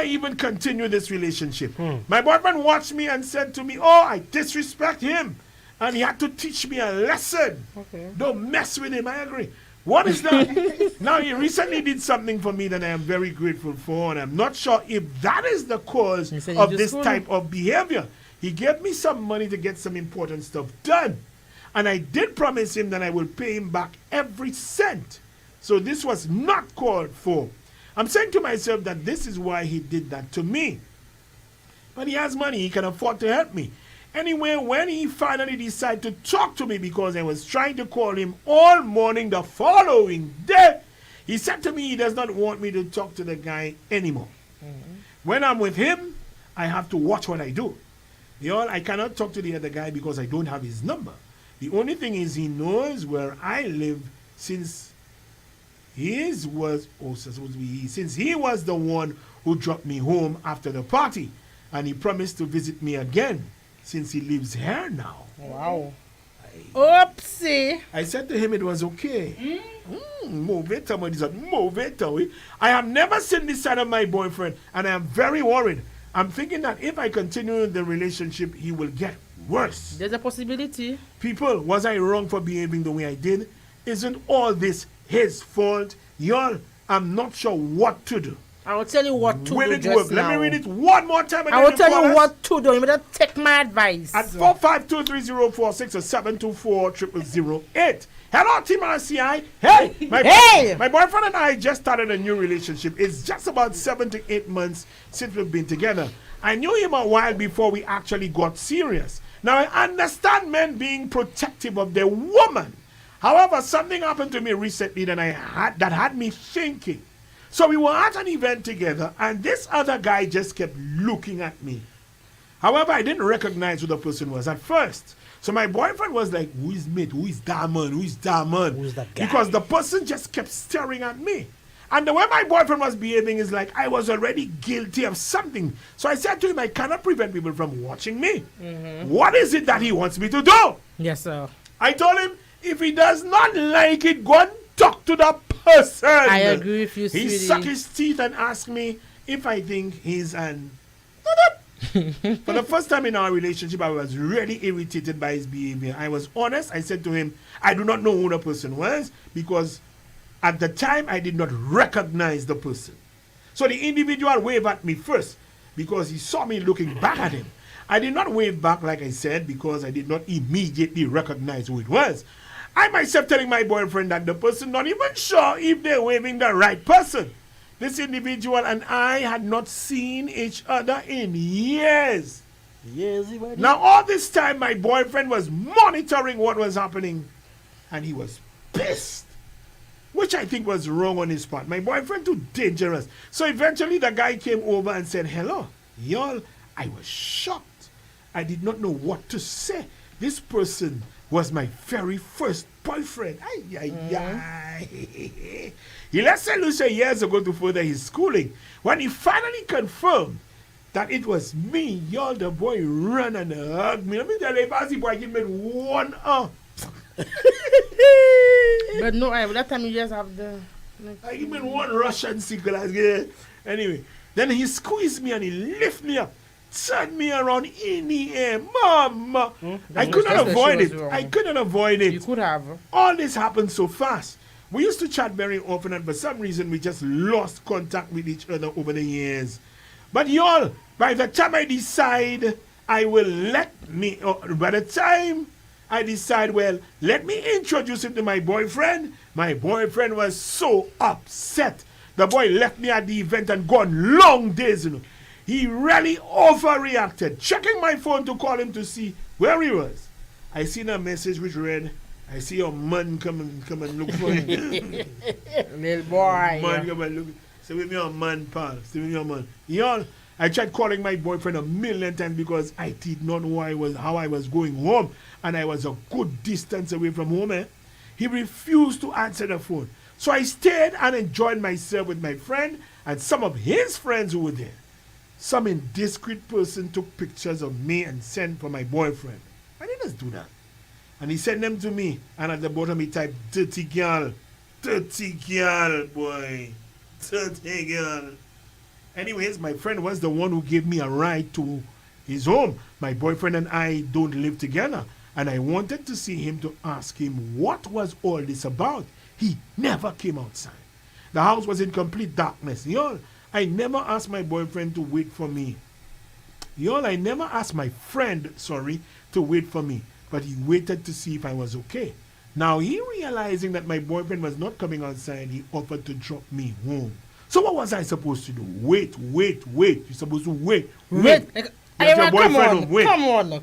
even continue this relationship? My boyfriend watched me and said to me, oh, I disrespect him. And he had to teach me a lesson. Don't mess with him. I agree. What is that? Now, he recently did something for me that I am very grateful for, and I'm not sure if that is the cause of this type of behavior. He gave me some money to get some important stuff done. And I did promise him that I will pay him back every cent. So this was not called for. I'm saying to myself that this is why he did that to me. But he has money. He can afford to help me. Anyway, when he finally decided to talk to me because I was trying to call him all morning the following day, he said to me he does not want me to talk to the guy anymore. When I'm with him, I have to watch what I do. I cannot talk to the other guy because I don't have his number. The only thing is he knows where I live since he was the one who dropped me home after the party. And he promised to visit me again since he lives here now. Wow. Oopsie. I said to him it was okay. Move it, somebody said, move it away. I have never seen this side of my boyfriend, and I am very worried. I'm thinking that if I continue the relationship, he will get worse. There's a possibility. People, was I wrong for behaving the way I did? Isn't all this his fault? Y'all, I'm not sure what to do. I will tell you what to Will do it just work? now. Let me read it one more time. I will tell you what to do. You better take my advice. At 4523046 or 7240008. Hello, Team RCI. Hey, my boyfriend and I just started a new relationship. It's just about 7 to 8 months since we've been together. I knew him a while before we actually got serious. Now, I understand men being protective of their woman. However, something happened to me recently that had me thinking. So we were at an event together, and this other guy just kept looking at me. However, I didn't recognize who the person was at first. So my boyfriend was like, who is mate? Who is that man? Who is that man? Who's that guy? Because the person just kept staring at me. And the way my boyfriend was behaving is like I was already guilty of something. So I said to him, I cannot prevent people from watching me. What is it that he wants me to do? Yes, sir. I told him, if he does not like it, go and talk to the person. I agree with you, He sweetie. sucked his teeth and asked me if I think he's an... For the first time in our relationship, I was really irritated by his behavior. I was honest. I said to him, I do not know who the person was because at the time I did not recognize the person. So the individual waved at me first because he saw me looking back at him. I did not wave back, like I said, because I did not immediately recognize who it was. I myself telling my boyfriend that the person not even sure if they're waving the right person. This individual and I had not seen each other in years. Now all this time my boyfriend was monitoring what was happening and he was pissed, which I think was wrong on his part. My boyfriend too dangerous. So eventually the guy came over and said, hello, y'all. I was shocked. I did not know what to say. This person was my very first boyfriend. He left St. Lucia years ago to further his schooling. When he finally confirmed that it was me, y'all, the boy ran and hugged me. Let me tell you, if I see boy give me one arm. But no, that time you just have the... I give me one Russian cigarette. Anyway, then he squeezed me and he lifted me up. Turned me around in the air. Mama. I couldn't avoid it. I couldn't avoid it. You could have. All this happened so fast. We used to chat very often and for some reason we just lost contact with each other over the years. But y'all, by the time I decide I will by the time I decide, well, let me introduce him to my boyfriend was so upset. The boy left me at the event and gone long days, you know. He really overreacted, checking my phone to call him to see where he was. I seen a message which read, I see your man come and look for you. Little boy. Man come and look. Say with me your man, pal. Say with me your man. Y'all, I tried calling my boyfriend a million times because I did not know how I was going home. And I was a good distance away from home. He refused to answer the phone. So I stayed and enjoyed myself with my friend and some of his friends who were there. Some indiscreet person took pictures of me and sent for my boyfriend. I didn't just do that. And he sent them to me. And at the bottom he typed, dirty girl. Dirty girl, boy. Dirty girl. Anyways, my friend was the one who gave me a ride to his home. My boyfriend and I don't live together. And I wanted to see him to ask him what was all this about. He never came outside. The house was in complete darkness. Y'all, I never asked my boyfriend to wait for me. Y'all, I never asked my friend, to wait for me. But he waited to see if I was okay. Now, he realizing that my boyfriend was not coming outside, he offered to drop me home. So what was I supposed to do? Wait. You're supposed to wait.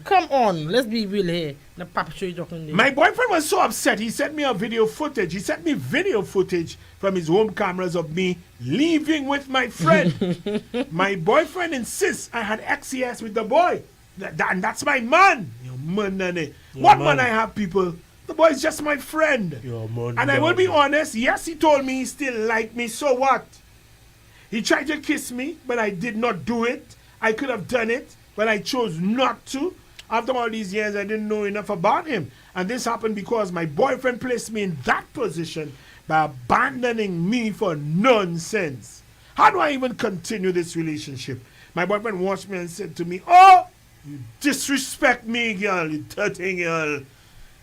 Come on. Let's be real here. The papa show you talking there. My boyfriend was so upset. He sent me a video footage. He sent me video footage from his home cameras of me leaving with my friend. My boyfriend insists I had XCS with the boy. And that's my man. Man, man I have, people? The boy is just my friend. And I will be honest, yes, he told me he still liked me, so what? He tried to kiss me, but I did not do it. I could have done it, but I chose not to. After all these years, I didn't know enough about him. And this happened because my boyfriend placed me in that position by abandoning me for nonsense. How do I even continue this relationship? My boyfriend watched me and said to me, "Oh, you disrespect me, girl, you dirty girl."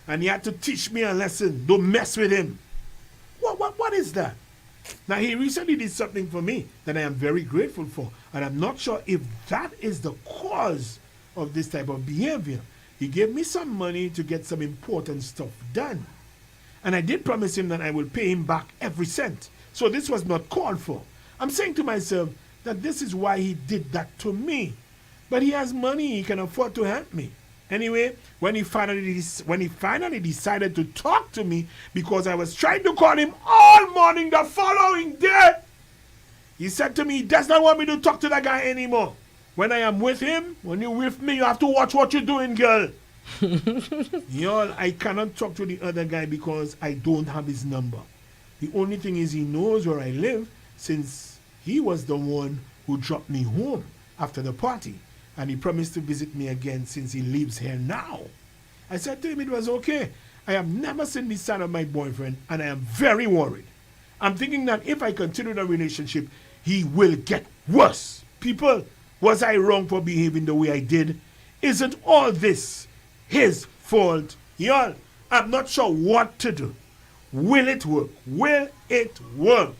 And he had to teach me a lesson. Don't mess with him. What is that? Now, he recently did something for me that I am very grateful for. And I'm not sure if that is the cause of this type of behavior. He gave me some money to get some important stuff done. And I did promise him that I will pay him back every cent. So this was not called for. I'm saying to myself that this is why he did that to me. But he has money, he can afford to help me. Anyway, when he finally decided to talk to me, because I was trying to call him all morning the following day, he said to me he does not want me to talk to that guy anymore. When I am with him, when you're with me, you have to watch what you're doing, girl. Y'all, I cannot talk to the other guy because I don't have his number. The only thing is he knows where I live, since he was the one who dropped me home after the party. And he promised to visit me again since he lives here now. I said to him it was okay. I have never seen the side of my boyfriend, and I am very worried. I'm thinking that if I continue the relationship, he will get worse. People, was I wrong for behaving the way I did? Isn't all this his fault? Y'all, I'm not sure what to do. Will it work? Will it work?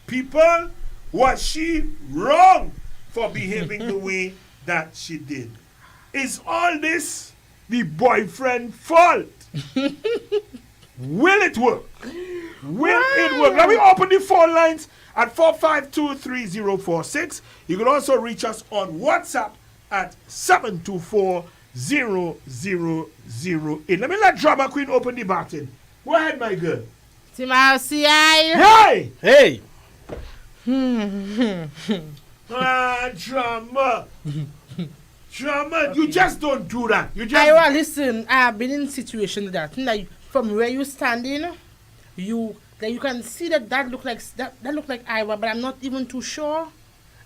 People, was she wrong for behaving the way that she did? Is all this the boyfriend fault? Will it work? Will it work? Let me open the phone lines at 452-3046. You can also reach us on WhatsApp at 724-0008. Let me let Drama Queen open the button. Go ahead, my girl. Hey! Hey! Drama. Drama, you just don't do that. You just. Listen, I've been in situations that, like, from where you standing, you can see that look like Iowa, but I'm not even too sure.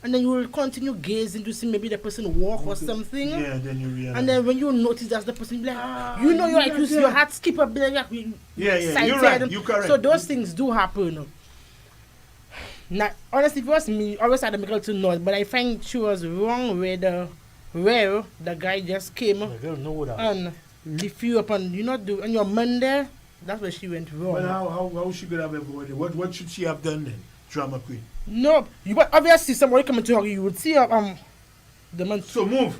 And then you will continue gazing to see maybe the person walk or something. Yeah, then you realize. And then when you notice that's the person, you're like, your heart skip a bit. Yeah, you're right. You're correct. So those things do happen. Now, honestly, if it was me, I always had a make to know, but I find she was wrong with where the guy just came and lift you up and on your Monday. That's where she went wrong. But how she could have avoided? What should she have done then, Drama Queen? No, but obviously somebody coming to her, you would see the man. So move.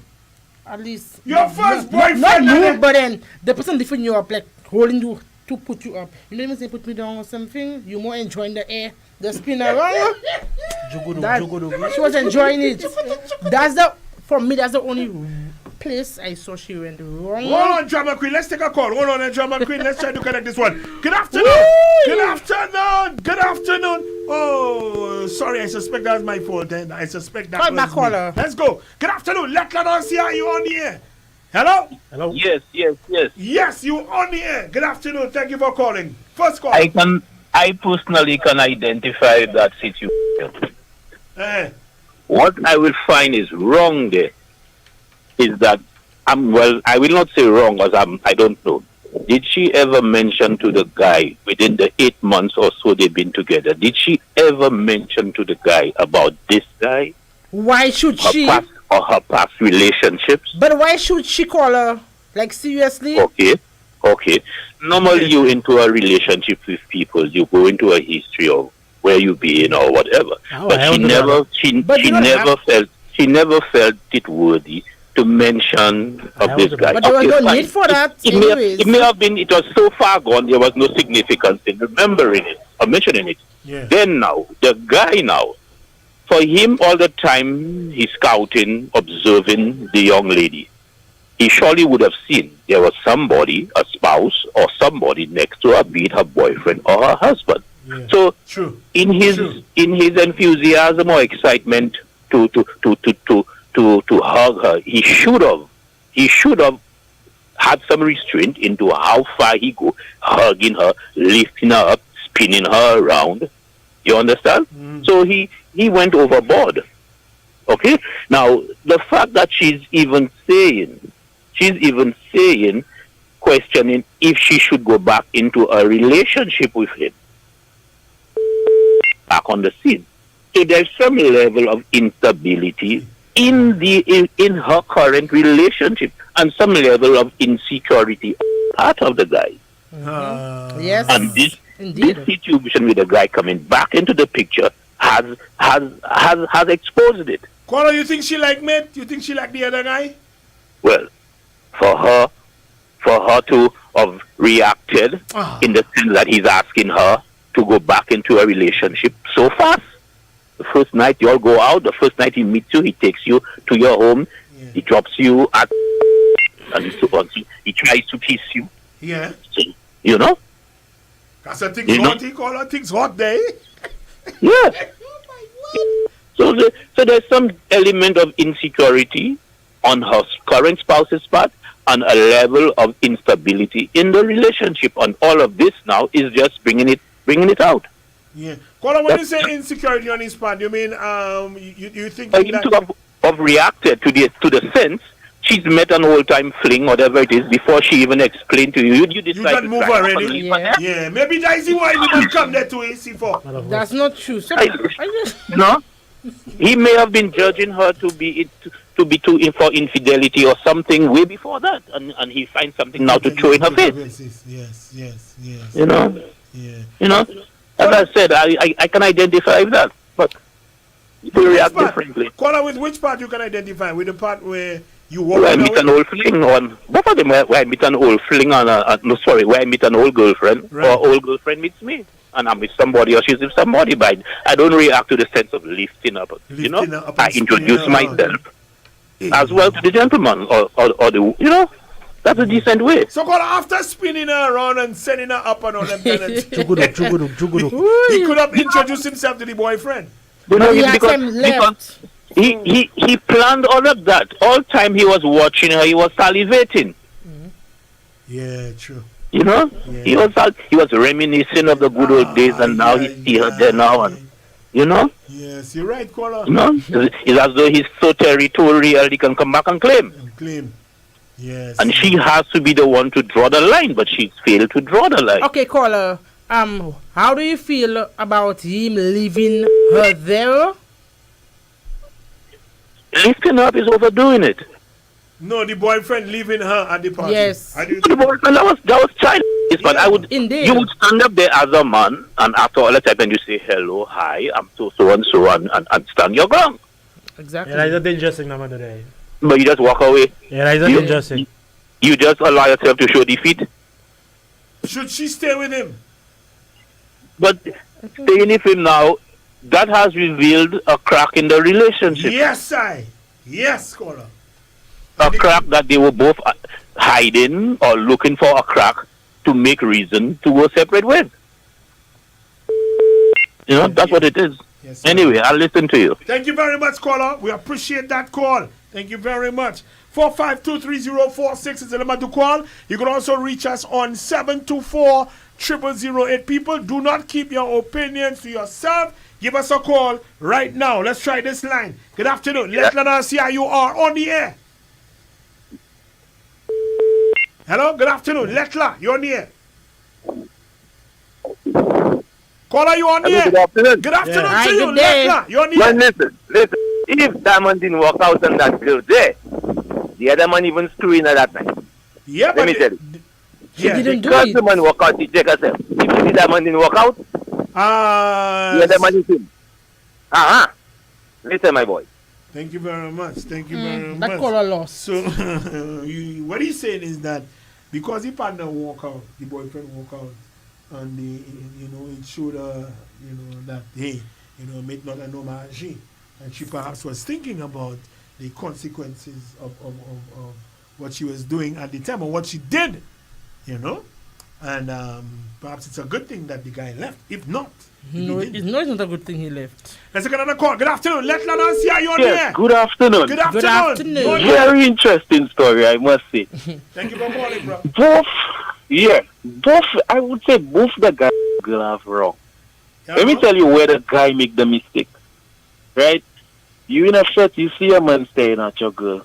At least your first boyfriend. Not move, but then the person lifting you up, like holding you to put you up. You know, even say put me down or something. You more enjoying the air, the spin around. She was enjoying it. For me, that's the only place I saw she went wrong. Hold on, Drama Queen. Let's take a call. Hold on, Drama Queen. Let's try to connect this one. Good afternoon. Good afternoon. Good afternoon. Oh, sorry. I suspect that was my fault. Then I suspect that was me. Caller. Let's go. Good afternoon. Let us see how you on the air. Hello. Hello. Yes. Yes, you on the air. Good afternoon. Thank you for calling. First call. I personally can identify that situation. What I will find is wrong there is that I will not say wrong because I don't know. Did she ever mention to the guy within the 8 months or so they've been together? Did she ever mention to the guy about this guy? Why should she? Her past relationships? But why should she call her? Like, seriously? Okay. Normally you into a relationship with people, you go into a history of where you been or whatever. But she never felt it worthy to mention of this guy. But there was no need for that. It may have been, it was so far gone, there was no significance in remembering it or mentioning it. Yeah. Then now, the guy now, for him all the time he's scouting, observing the young lady. He surely would have seen there was somebody, a spouse or somebody next to her, be it her boyfriend or her husband. Yeah. So True. in his enthusiasm or excitement to hug her, he should have had some restraint into how far he go, hugging her, lifting her up, spinning her around. You understand? So he went overboard. Okay? Now, the fact that she's even saying She's even questioning if she should go back into a relationship with him. Back on the scene. So there's some level of instability in her current relationship and some level of insecurity part of the guy. Yes. And this situation with the guy coming back into the picture has exposed it. Kola, you think she like me? You think she like the other guy? Well, for her to have reacted in the sense that he's asking her to go back into a relationship so fast. The first night you all go out, the first night he meets you, he takes you to your home, he drops you at and so on. He tries to kiss you. Yeah. So, you know? That's a thing's hot, he call her things hot day. Yeah. So there's some element of insecurity on her current spouse's part and a level of instability in the relationship. And all of this now is just bringing it out. Yeah. Kola, when you say insecurity on his part, you mean you think that have reacted to the sense she's met an old time fling, whatever it is, before she even explained to you. You decide to move already. Yeah. Maybe that's why you will come there to AC4. That's not true. So no. He may have been judging her to be for infidelity or something way before that, and he finds something now to throw in her face. Yes. You know. Yeah. You know. As I said, I can identify with that, but people react differently. Kola, with which part you can identify? With the part where you walk where I meet an old fling on both of them. Where I meet an old fling on where I meet an old girlfriend, or old girlfriend meets me, and I'm with somebody or she's with somebody. But I don't react to the sense of lifting up. I introduce myself as well to the gentleman or the That's a decent way. So, after spinning her around and sending her up and all them kind of he could have introduced himself to the boyfriend. Because he planned all of that. All time he was watching her, he was salivating. Yeah, true. You know, he was reminiscing of the good old days, and now he see her there now, and you know. Yes, you're right, Kola. You know, it's as though he's so territorial, he can come back and claim. Yes. And she has to be the one to draw the line, but she's failed to draw the line. Okay, caller. How do you feel about him leaving her there? Lifting up is overdoing it. No, the boyfriend leaving her at the party. Yes. The boyfriend, that was childish, but you would stand up there as a man, and after all the time, then you say hello, hi, I'm so and so, and stand your ground. Exactly. Yeah, that's a dangerous thing, man, today. But you just walk away. Yeah, that's a dangerous thing. You just allow yourself to show defeat. Should she stay with him? But staying with him now, that has revealed a crack in the relationship. Yes, caller. A crack that they were both hiding or looking for a crack to make reason to go separate ways. You know, that's what it is. Yes, anyway, I'll listen to you. Thank you very much, caller. We appreciate that call. Thank you very much. 4523046 is the number to call. You can also reach us on 724-0008. People, do not keep your opinions to yourself. Give us a call right now. Let's try this line. Good afternoon. Let us see how you are on the air. Hello, good afternoon. Letla, you're on the air. Caller, you on the air? Good afternoon. Good afternoon to you. Letla, you're on the air. Listen. If Diamond didn't walk out on that girl there, the other man even screwing her that night. Yeah, let me tell you. She didn't do it. Because the man walk out, he check herself. If the Diamond didn't walk out, the other man is him. Listen, my boy. Thank you very much. Thank you very much. That caller lost. So, what he's saying is that because the partner walk out, the boyfriend walk out, and it showed her, that hey, make not a normal she. And she perhaps was thinking about the consequences of what she was doing at the time or what she did, And perhaps it's a good thing that the guy left. If not, it's not a good thing he left. Let's take another call. Good afternoon. Let us see how you're there. Good afternoon. Good afternoon. Very interesting story, I must say. Thank you for calling, bro. I would say both the guy and the girl have wrong. Let me tell you where the guy make the mistake. Right? You in a shirt, you see a man staring at your girl.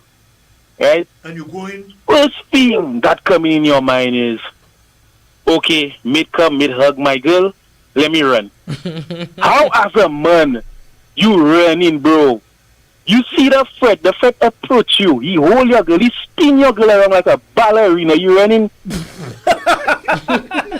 right? And you going? First thing that coming in your mind is, okay, mid hug my girl, let me run. How as a man, you running, bro? You see the Fred approach you, he hold your girl, he spin your girl around like a ballerina, you running?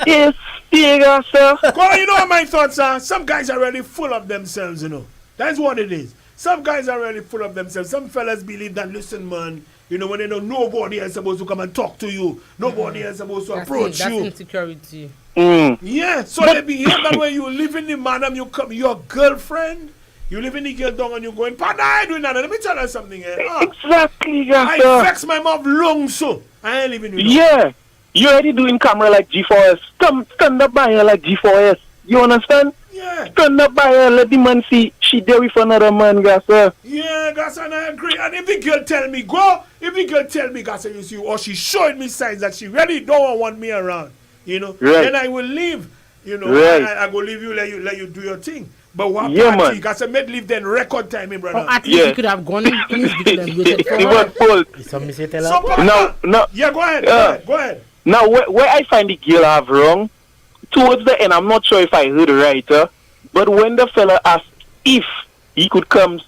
Yes, serious, sir. Well, you know what my thoughts are? Some guys are really full of themselves, you know. That's what it is. Some guys are really full of themselves. Some fellas believe that, listen, man, you know, when they know nobody else supposed to come and talk to you, nobody else supposed to approach you. That's insecurity. Yeah, so they behave that way. You live in the madam, you come, your girlfriend, you live in the girl down and you going, Panda, I ain't doing that. Let me tell you something here. Exactly, yes, I vex my mouth long, so I ain't living with you. Yeah, you already doing camera like G4S. Stand up by her like G4S. You understand? Yeah. Stand up by her, let the man see she there with another man, Gassa. Yeah, Gassa, and I agree. And if the girl tell me go, Gassa, you see, or she showing me signs that she really don't want me around, you know, then I will leave. You know, I go leave you, let you do your thing. But what party, Gassa, made leave then record time, brother. At least you could have gone in his video and waited for her. No. Yeah, go ahead. Go ahead. Now, where I find the girl have wrong, towards the end, I'm not sure if I heard right, but when the fella asked if he could come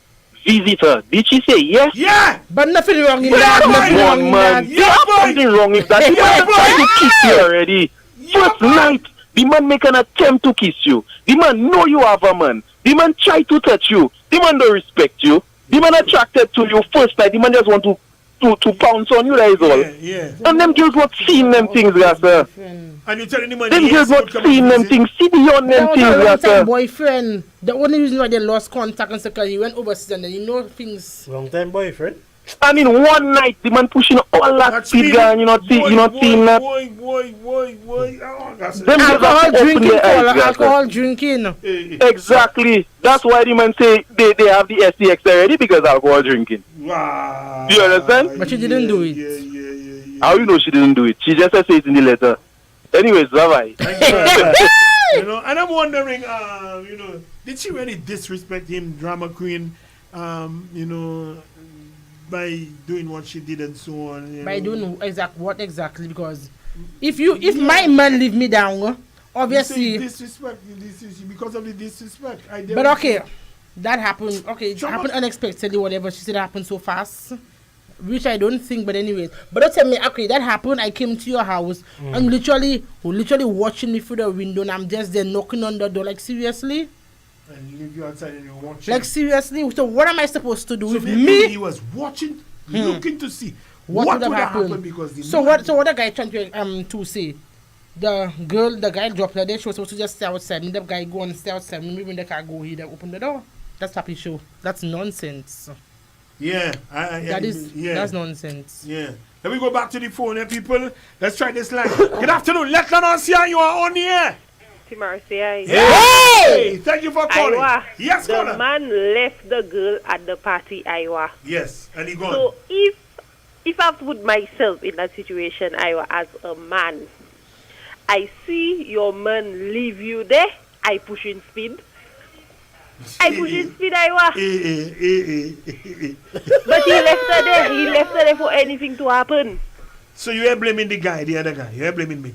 visit her, did she say yes? Yeah! But nothing wrong in that. Come on, man. There's something wrong with that. The man tried to kiss you already. First night, the man make an attempt to kiss you. The man know you have a man. The man try to touch you. The man don't respect you. The man attracted to you first night. The man just want to pounce on you, that is all. Yeah. And them girls not seeing them things, sir. And you telling him them girls not seeing them things. See beyond them things, sir. Boyfriend. The only reason why they lost contact and because he went overseas and then you know things. Long time boyfriend. And in one night, the man pushing all that speed, guy, and you not seeing that. Alcohol drinking. Exactly. That's why the man say they have the STX already because alcohol drinking. Wow. Do you understand? But she didn't do it. Yeah. How you know she didn't do it? She just said it in the letter. Anyways, bye-bye. You know, and I'm wondering, you know, did she really disrespect him, drama queen, you know, by doing what she did and so on? By doing what exactly? Because if my man leave me down, obviously disrespect because of the disrespect. But okay, that happened. Okay, it happened unexpectedly. Whatever she said happened so fast, which I don't think. But anyways, but don't tell me. Okay, that happened. I came to your house and literally watching me through the window, and I'm just there knocking on the door. Like seriously. And leave you outside and you're watching. Like seriously, so what am I supposed to do with me? He was watching, looking to see what would have happened because what the guy trying to say? The guy dropped her there. She was supposed to just stay outside. And the guy go and stay outside. Maybe when the car go, he open the door. That's Papi show. That's nonsense. Yeah, that's nonsense. Yeah. Let me go back to the phone, people. Let's try this line. Good afternoon, Letland Asia. You are on the air. Marcia. Hey! Thank you for calling. Iowa. Yes, the caller. Man left the girl at the party, Iowa. Yes, and he gone. So if I put myself in that situation, Iowa, as a man, I see your man leave you there, I push in speed. Iowa. But he left her there. He left her there for anything to happen. So you ain't blaming the other guy. You ain't blaming me.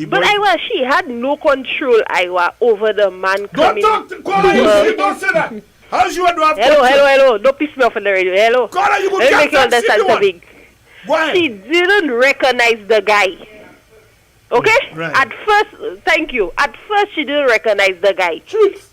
But Iowa, she had no control, Iowa, over the man coming. Don't talk to Kola, you don't say that. How's you want to have control? Hello. Don't piss me off on the radio. Hello. Kola, you go let me make you understand something. Why? She didn't recognize the guy. Okay? Right. At first, thank you. At first, she didn't recognize the guy.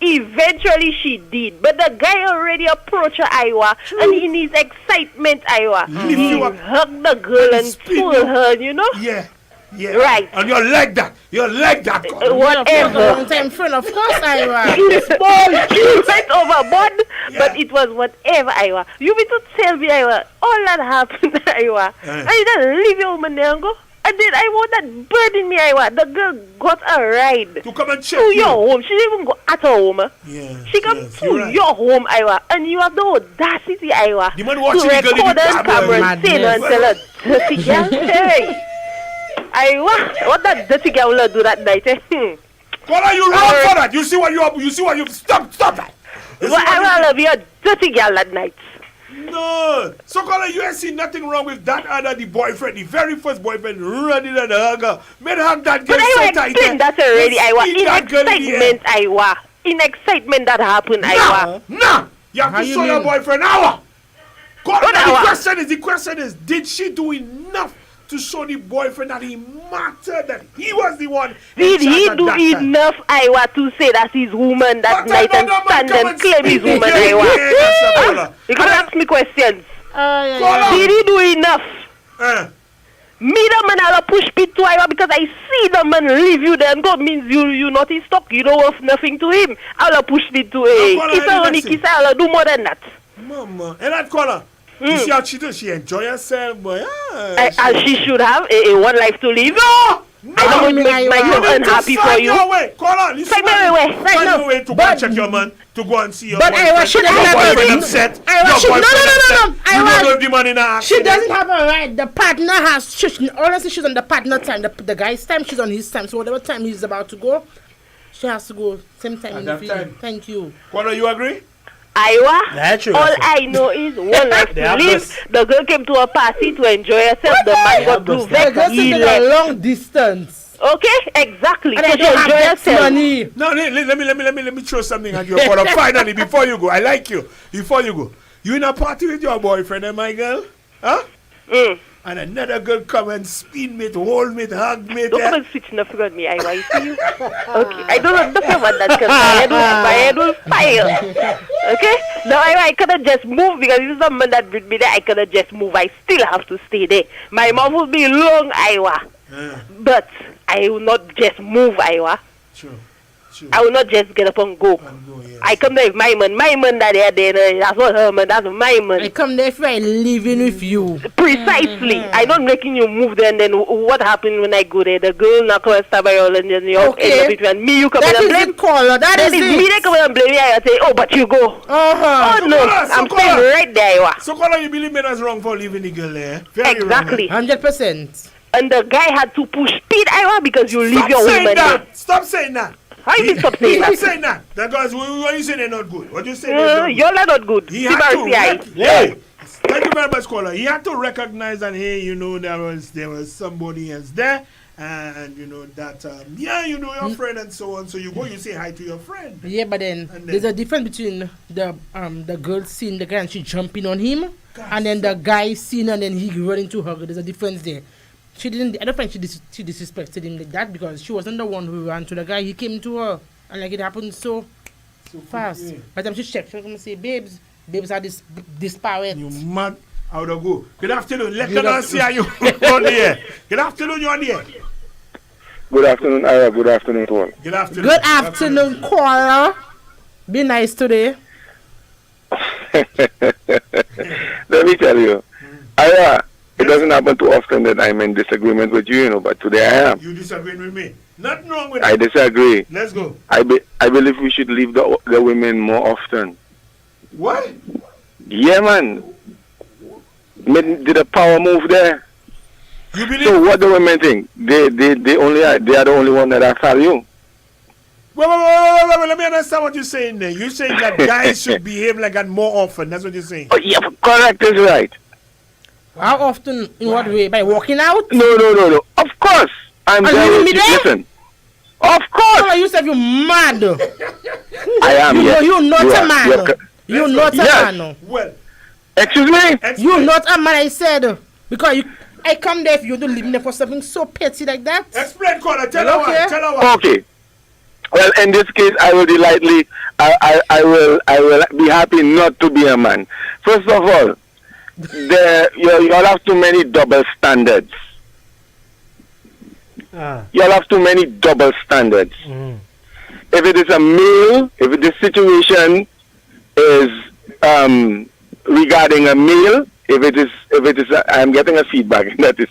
Eventually, she did. But the guy already approached her, Iowa, and in his excitement, Iowa, he hugged the girl and pulled her, you know? Yeah. Right. And you're like that. Whatever. Long time friend, of course, Iowa. He went overboard, but it was whatever, Iowa. You mean to tell me, Iowa, all that happened, Iowa, and you just leave your woman there and go? And then I want that bird in me, Iowa. The girl got a ride to come and check to your home. She didn't even go at her home. Yeah. She come to your home, Iowa, and you have the audacity, Iowa, to record on camera and say and tell her, dirty girl, hey. Iowa, what that dirty girl will do that night, What are you wrong for that? You see what you stop that. Well, I will be a dirty girl that night. No. So, caller, you ain't see nothing wrong with that other the boyfriend, the very first boyfriend running at the hugger. Made hug that girl but I so tight. explained that already. I was in excitement. I was in excitement that happened. Nah. You have to show your boyfriend hour. The question is, did she do enough to show the boyfriend that he mattered, that he was the one? Did he do enough, Iowa, to say that his woman that night and stand and claim his woman, Iowa? You can ask me questions. Did he do enough? Me the man I'll push Pete to Iowa because I see the man leave you there and go means you not in stock. You don't worth nothing to him. I'll push Pete to kiss I'll do more than that. Mama, and that caller. You see how she does? She enjoy herself, boy. As she should have a one life to live. No! I don't want to make myself unhappy for you. Call on, listen. Find your way to go and check your man, to go and see your boyfriend. But I should have boyfriend upset. No. She doesn't have a right. The partner has. Honestly, she's on the partner time. The guy's time, she's on his time. So whatever time he's about to go, she has to go same time in the field. Thank you. Caller, you agree? Iowa, all I know is one life to live. The girl came to a party to enjoy herself. The man got too vexed. He left. A long distance. Okay, exactly. So she enjoy herself. Money. No, let me throw something at you. Finally, before you go, I like you. Before you go, you in a party with your boyfriend, my girl? Huh? And another girl come and spin me, hold me, hug me. Don't come and switch nothing on me, Iowa. You see you? Okay, I don't know nothing about that because my head will fire. Okay? Now, I cannot just move because this is the man that brought me there. I cannot just move. I still have to stay there. My mom will be long, Iowa. But I will not just move, Iowa. True. I will not just get up and go. I come there with my man that they are there. That's not her man, that's my man. I come there if I'm living with you. Precisely. I'm not making you move there and then what happened when I go there? The girl knock her stab her all and then you end up between me, you come in and blame. That is me, they come in and blame me. I say, oh, but you go. Oh, no. I'm staying right there, you are. So, caller, you believe me that's wrong for leaving the girl there? Exactly. 100%. And the guy had to push speed, Iowa, because you leave your woman there. Stop saying that. How you stop saying that? Stop saying that. Because what you say they're not good. What you say you're not good. He had to. Thank you very much, caller. He had to recognize that, hey, you know, there was somebody else there. And you know that your friend and so on. So you go, you say hi to your friend. Yeah, but then there's a difference between the girl seeing the guy and she jumping on him, and then the guy seeing and then he running to her. There's a difference there. She didn't. I don't think she disrespected him like that because she wasn't the one who ran to the guy. He came to her, and like it happened so fast. Yeah. By the time she checked, she was gonna say, "Babes are this power." You mad? How to go? Good afternoon. Let us see you on the air. Good afternoon. You on the air. Good afternoon, Ira. Good afternoon to all. Good afternoon. Good afternoon, caller. Be nice today. Let me tell you, Ira. It doesn't happen too often that I'm in disagreement with you, but today I am. You disagreeing with me? Nothing wrong with I disagree. Let's go. I believe we should leave the women more often. What? Yeah, man. Did a power move there? You believe? So what the women think? They are the only one that I value. Wait, let me understand what you're saying there. You're saying that guys should behave like that more often. That's what you're saying. Oh, yeah, correct is right. How often? In what way? By walking out? No. Of course. I'm leaving me there? Listen. Of course. Oh, you said you're mad. I am. You're not a man. You're not a man. Well. Excuse me? You're not a man, I said. Because I come there if you don't leave me there for something so petty like that. Explain, caller. Tell her why. Okay. Well, in this case, I will delightly. I will be happy not to be a man. First of all, you all have too many double standards. You all have too many double standards. If it is a male, if the situation is regarding a male, if it is, I'm getting a feedback that is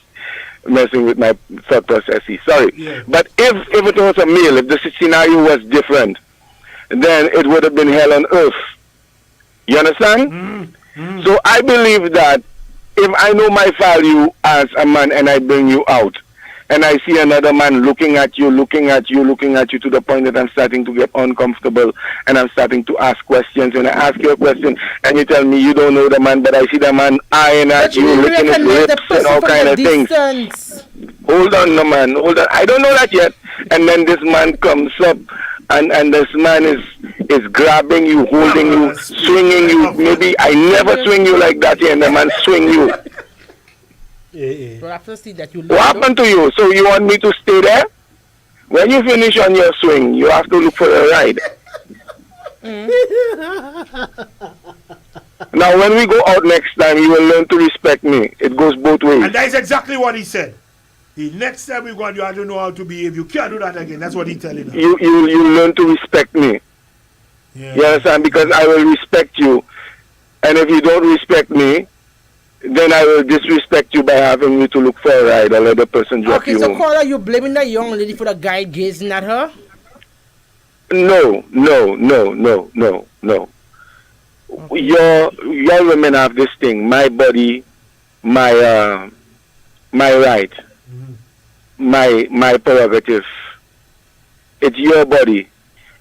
messing with my thought process. Sorry, but if it was a male, if the scenario was different, then it would have been hell on earth. You understand? So I believe that if I know my value as a man and I bring you out, and I see another man looking at you to the point that I'm starting to get uncomfortable and I'm starting to ask questions. And I ask you a question and you tell me you don't know the man, but I see the man eyeing at you, licking his lips and all kind of things. Hold on, no man, hold on. I don't know that yet. And then this man comes up and this man is grabbing you, holding you, swinging you. Maybe I never swing you like that here, and the man swing you. But after see that you what happened to you? So you want me to stay there? When you finish on your swing, you have to look for a ride. Now, when we go out next time, you will learn to respect me. It goes both ways. And that is exactly what he said. The next time we go out, you have to know how to behave. You can't do that again. That's what he's telling us. You learn to respect me. Yeah. You understand? Because I will respect you. And if you don't respect me, then I will disrespect you by having you to look for a ride or let the person drop you home. Okay, so Caller, you blaming that young lady for the guy gazing at her? No. Okay. Your women have this thing. My body, my right, my prerogative. It's your body.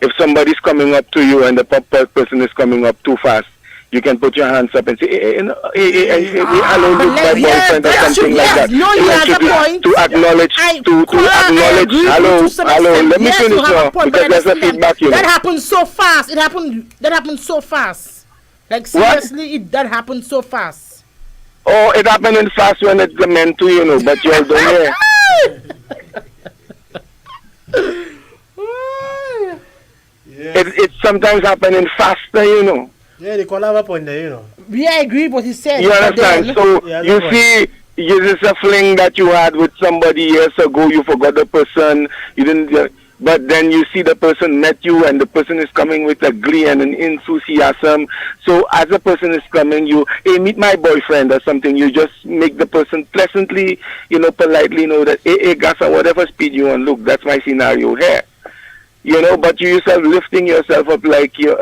If somebody's coming up to you and the person is coming up too fast, you can put your hands up and say, hello, look, my boyfriend or something like that. No, you have a point. To acknowledge, hello, let me finish now, because there's a feedback, you know. That happened so fast. That happened so fast. Like, seriously, that happened so fast. Oh, it happened fast when it's the men too, you know, but you all don't hear. It's sometimes happening faster, you know. Yeah, they call have a point there, you know. Yeah, I agree with what he said. You understand? So, you see, this is a fling that you had with somebody years ago. You forgot the person. You didn't... But then you see the person met you and the person is coming with a glee and an enthusiasm. So as the person is coming, hey, meet my boyfriend or something. You just make the person pleasantly, politely know that, hey, Gasa, whatever speed you want, look, that's my scenario here. But you yourself lifting yourself up like you're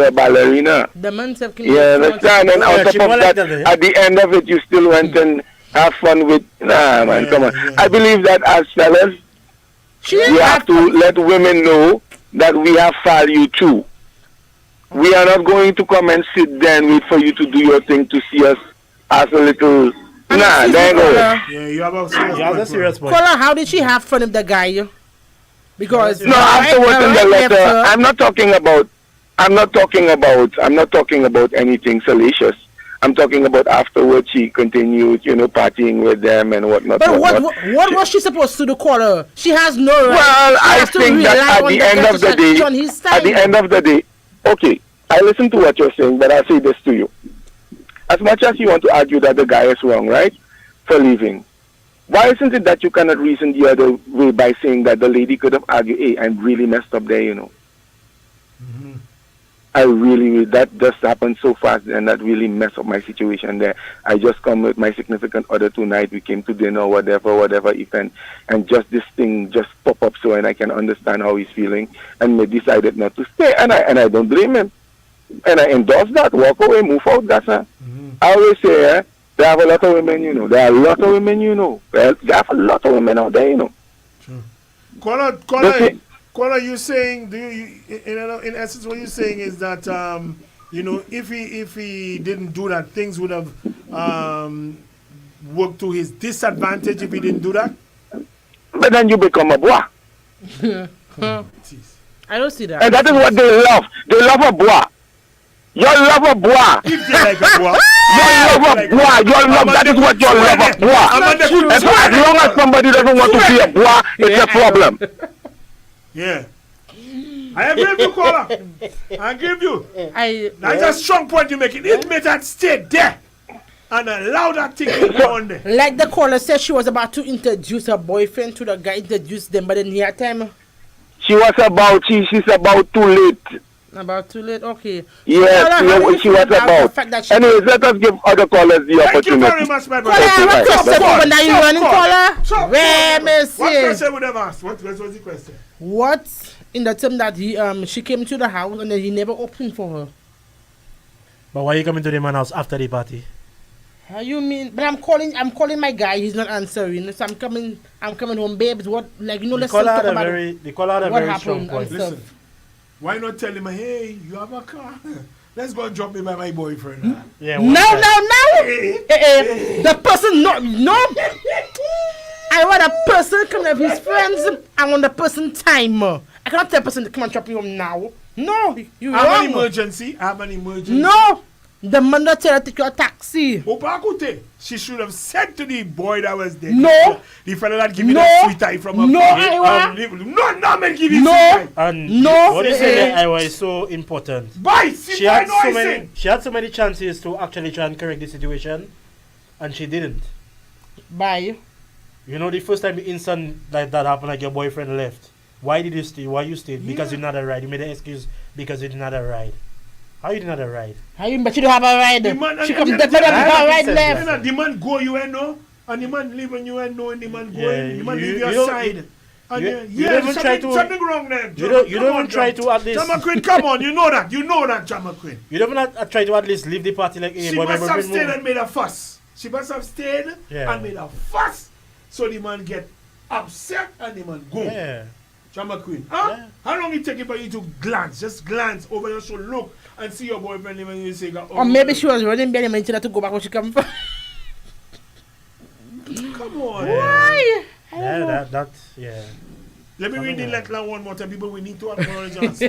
a ballerina. The man self can understand? And on top of that, at the end of it, you still went and have fun with, come on. I believe that as fellas, we have to let women know that we have value too. We are not going to come and sit there and wait for you to do your thing to see us as a little... Nah, there you go. Yeah, you have a serious point. Caller, how did she have fun with the guy? Because no, afterwards in the letter, I'm not talking about anything salacious. I'm talking about afterwards she continued, partying with them and whatnot. But what was she supposed to do, Caller? She has no right. Well, I think that at the end of the day, okay, I listen to what you're saying, but I'll say this to you. As much as you want to argue that the guy is wrong, right, for leaving, why isn't it that you cannot reason the other way by saying that the lady could have argued, hey, I'm really messed up there, Mm-hmm. That just happened so fast and that really messed up my situation there. I just come with my significant other tonight. We came to dinner, whatever event, and just this thing just pop up so and I can understand how he's feeling and we decided not to stay and I don't blame him. And I endorse that. Walk away, move out, that's I always say, there are a lot of women, There are a lot of women, There have a lot of women out there, Sure. Caller, you saying? In essence, what you're saying is that if he didn't do that, things would have worked to his disadvantage if he didn't do that. But then you become a boy. I don't see that. And that is what they love. They love a boy. You love a boy. If they like a boy. That is what you love a boy. And so as long as somebody doesn't want to be a boy, it's a problem. Yeah. I agree with you, Caller. I agree with you. That's a strong point you make. It made that stay there and allow that thing to go on there. Like the caller said, she was about to introduce her boyfriend to the guy, introduced them, but then he had time. She's about too late. About too late? Okay. Yes, she was about. Anyways, let us give other callers the opportunity. Thank you very much, my brother. Caller, are you running, Caller? Where, Messi? What question would have asked? What was the question? What in the term that she came to the house and then he never opened for her? But why are you coming to the man's house after the party? How you mean? But I'm calling my guy. He's not answering. So I'm coming home, babes. What, like, you know? Let's talk about the caller had a what very strong happened point. and stuff. Listen, why not tell him, hey, you have a car? Let's go and drop me by my boyfriend. Yeah. No. The person, no. I want a person come with his friends. I want the person time. I cannot tell a person to come and drop you home now. No, you wrong. I have an emergency. No. The man that tell her to take your taxi. She should have said to the boy that was there. No. The fella that give me the sweet eye from her. No, Iowa. No, man, give you No. sweet eye. And what is saying that Iowa is so important. She had so many chances to actually try and correct the situation, and she didn't. Bye. You know, the first time instant like that happened, like your boyfriend left. Why did you stay? Why you stayed? Because you didn't have a ride. You made an excuse because you didn't have a ride. How you didn't have a ride? How you? But you don't have a ride. She come the ride left. The man go you and no, and the man leave and you and no, and the man go in. The man leave your side. You don't even try to. Something wrong there. You don't even try to at least. Jama Queen, come on, you know that, Jama Queen. You don't even try to at least leave the party like. She must have stayed and made a fuss. She must have stayed and made a fuss, so the man get upset and the man go. Yeah. Jama Queen, huh? Yeah. How long it take it for you to just glance over your shoulder, look and see your boyfriend and you say, or maybe she was running behind him and she had to go back where she come from. Come on. Why? Yeah, Let me read the letter one more time. People, we need to acknowledge us.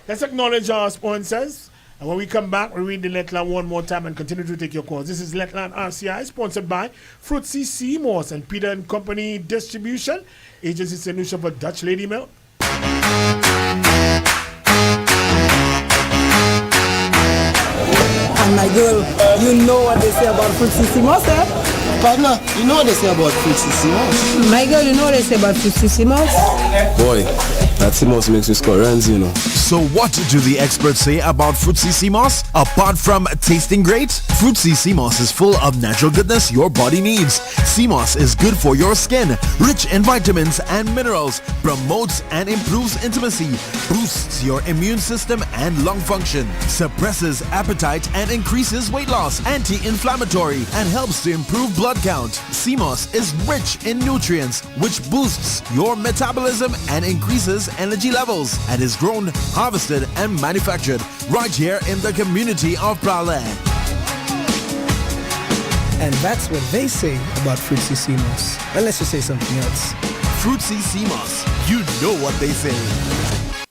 Let's acknowledge our sponsors. And when we come back, we read the Letland one more time and continue to take your calls. This is Letland RCI, sponsored by Fruitsy Seamores and Peter and Company Distribution, agency solution for Dutch Lady Milk. And my girl, you know what they say about Fruitsy Seamores, eh? Partner, you know what they say about Fruitsy Seamores? My girl, you know what they say about Fruitsy Seamores? Boy, that Seamores makes me score runs, you know. So what do the experts say about Fruitsy Seamores? Apart from tasting great, Fruitsy Seamores is full of natural goodness your body needs. Seamores is good for your skin, rich in vitamins and minerals, promotes and improves intimacy, boosts your immune system and lung function, suppresses appetite and increases weight loss, anti-inflammatory, and helps to improve blood count. Seamores is rich in nutrients, which boosts your metabolism and increases energy levels, and is grown, harvested, and manufactured right here in the community of Praland. And that's what they say about Fruitsy Seamores. Well, let's just say something else. Fruitsy Seamores, you know what they say.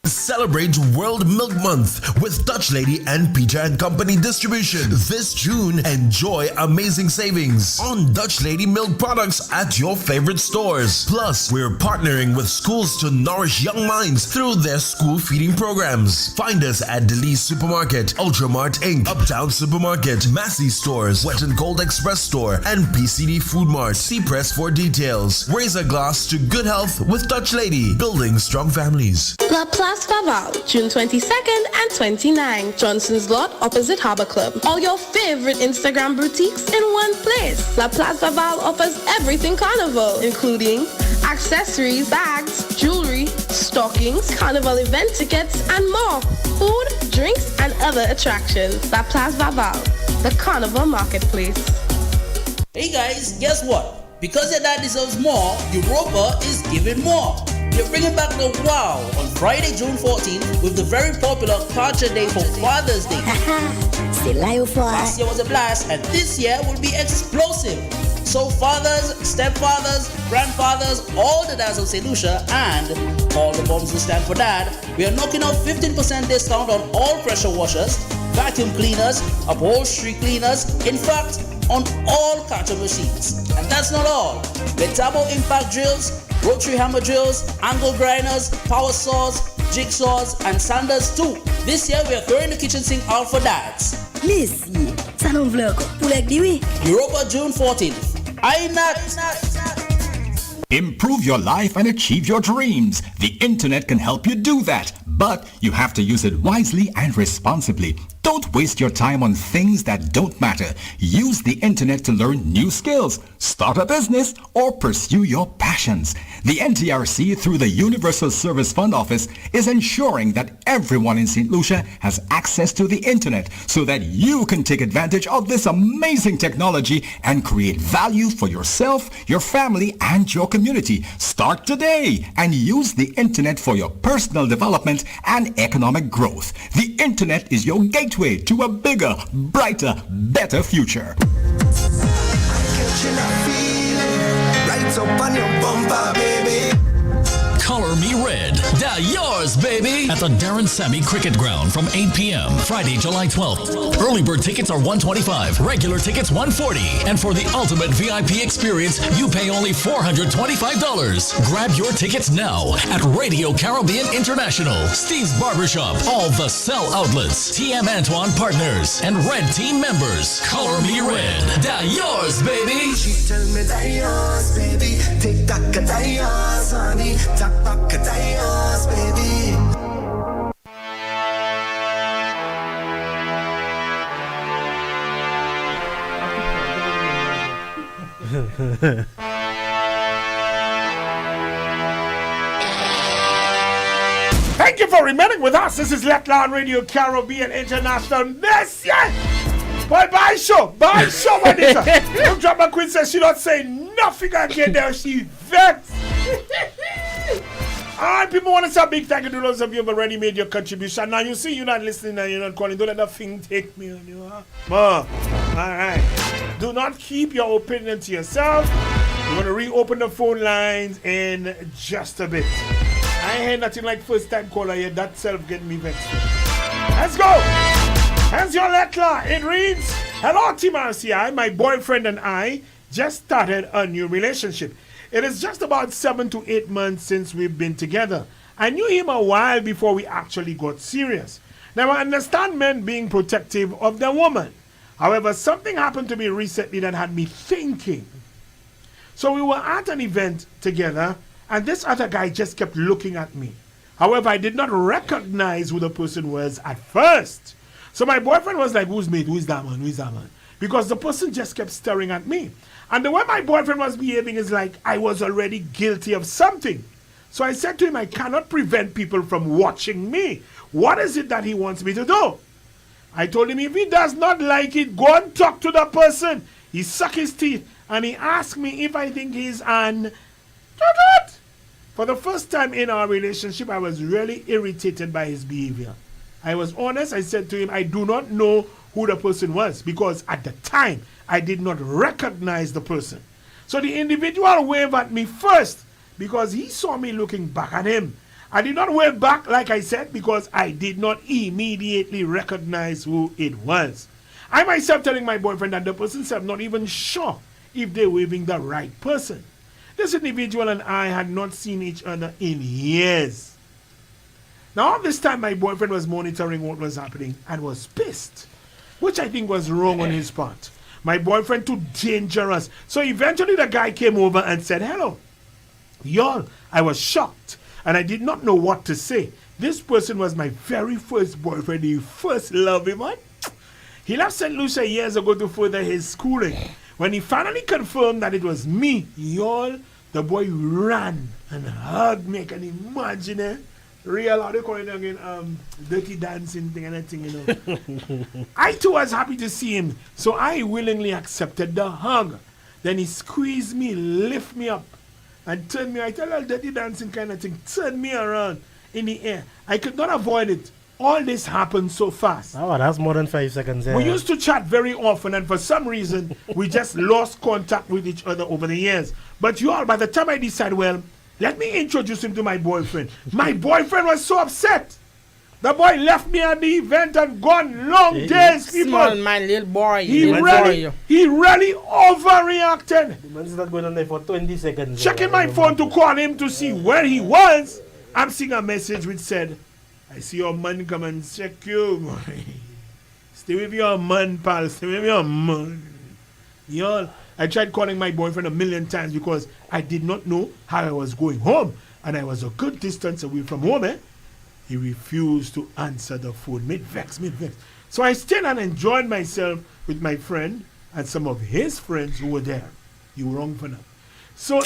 Celebrate World Milk Month with Dutch Lady and Peter and Company Distribution. This June, enjoy amazing savings on Dutch Lady milk products at your favorite stores. Plus, we're partnering with schools to nourish young minds through their school feeding programs. Find us at Delis Supermarket, Ultramart Inc., Uptown Supermarket, Massey Stores, Wet and Cold Express Store, and PCD Food Mart. See press for details. Raise a glass to good health with Dutch Lady, building strong families. La Place Faval, June 22nd and 29th. Johnson's Lot, opposite Harbor Club. All your favorite Instagram boutiques in one place. La Place Faval offers everything carnival, including accessories, bags, jewelry, stockings, carnival event tickets, and more. Food, drinks, and other attractions. La Place Faval, the carnival marketplace. Hey guys, guess what? Because your dad deserves more, Europa is giving more. You're bringing back the wow on Friday, June 14th with the very popular Culture Day for Father's Day. Last year was a blast and this year will be explosive. So fathers, stepfathers, grandfathers, all the dads of St. Lucia and all the moms who stand for dad, we are knocking out 15% discount on all pressure washers, vacuum cleaners, upholstery cleaners, in fact, on all carton machines. And that's not all. With turbo impact drills, rotary hammer drills, angle grinders, power saws, jigsaws, and sanders too. This year we are throwing the kitchen sink out for dads. Europa June 14th. Improve your life and achieve your dreams. The internet can help you do that, but you have to use it wisely and responsibly. Don't waste your time on things that don't matter. Use the internet to learn new skills, start a business, or pursue your passions. The NTRC, through the Universal Service Fund Office, is ensuring that everyone in St. Lucia has access to the internet so that you can take advantage of this amazing technology and create value for yourself, your family, and your community. Start today and use the internet for your personal development and economic growth. The internet is your gateway to a bigger, brighter, better future. Right up on your bumper, baby. Color Me Red. Da yours, baby! At the Darren Sammy Cricket Ground from 8 p.m. Friday, July 12th. Early bird tickets are $125, regular tickets $140. And for the ultimate VIP experience, you pay only $425. Grab your tickets now at Radio Caribbean International, Steve's Barbershop, all the Cell outlets, TM Antoine Partners, and Red Team members. Color Me Red. Da yours, baby! She tell me that yours, baby. Take that, that yours, honey. Back yours, baby. Thank you for remaining with us. This is Letland Radio Caribbean International. This boy, bye show, what is it? Look, Drama Queen says she not saying nothing again there. She vexed. Alright, people want to say a big thank you to those of you who have already made your contribution. Now you see you're not listening and you're not calling. Don't let that thing take me on you, huh? Alright. Do not keep your opinion to yourself. We're going to reopen the phone lines in just a bit. I ain't heard nothing like first time caller yet. That self getting me vexed. Let's go! Here's your letter. It reads, hello, Team RCI. My boyfriend and I just started a new relationship. It is just about 7 to 8 months since we've been together. I knew him a while before we actually got serious. Now, I understand men being protective of their woman. However, something happened to me recently that had me thinking. So we were at an event together, and this other guy just kept looking at me. However, I did not recognize who the person was at first. So my boyfriend was like, who's mate? Who is that man? Who is that man? Because the person just kept staring at me. And the way my boyfriend was behaving is like I was already guilty of something. So I said to him, I cannot prevent people from watching me. What is it that he wants me to do? I told him if he does not like it, go and talk to the person. He sucked his teeth and he asked me if I think he's an... For the first time in our relationship, I was really irritated by his behavior. I was honest. I said to him, I do not know who the person was because at the time, I did not recognize the person. So the individual waved at me first because he saw me looking back at him. I did not wave back, like I said, because I did not immediately recognize who it was. I myself telling my boyfriend that the person said I'm not even sure if they're waving the right person. This individual and I had not seen each other in years. Now, all this time, my boyfriend was monitoring what was happening and was pissed, which I think was wrong on his part. My boyfriend too dangerous. So eventually the guy came over and said, hello. Y'all, I was shocked and I did not know what to say. This person was my very first boyfriend. The first love him, man. He left St. Lucia years ago to further his schooling. When he finally confirmed that it was me, y'all, the boy ran and hugged me. I can imagine it. Real, how they call it again, dirty dancing thing and that thing, you know. I too was happy to see him, so I willingly accepted the hug. Then he squeezed me, lift me up, and turned me, I tell you, dirty dancing kind of thing, turned me around in the air. I could not avoid it. All this happened so fast. Oh, that's more than 5 seconds. Yeah. We used to chat very often, and for some reason, we just lost contact with each other over the years. But you all, by the time I decided, well, let me introduce him to my boyfriend. My boyfriend was so upset. The boy left me at the event and gone long days, people. Small man, little boy. He really overreacted. The man's not going on there for 20 seconds. Checking my phone to call him to see where he was. I'm seeing a message which said, I see your man come and check you. Stay with your man, pal. Stay with your man. Y'all, I tried calling my boyfriend 1,000,000 times because I did not know how I was going home. And I was a good distance away from home, eh? He refused to answer the phone. Made vex. So I stayed and enjoyed myself with my friend and some of his friends who were there. You were wrong for that. So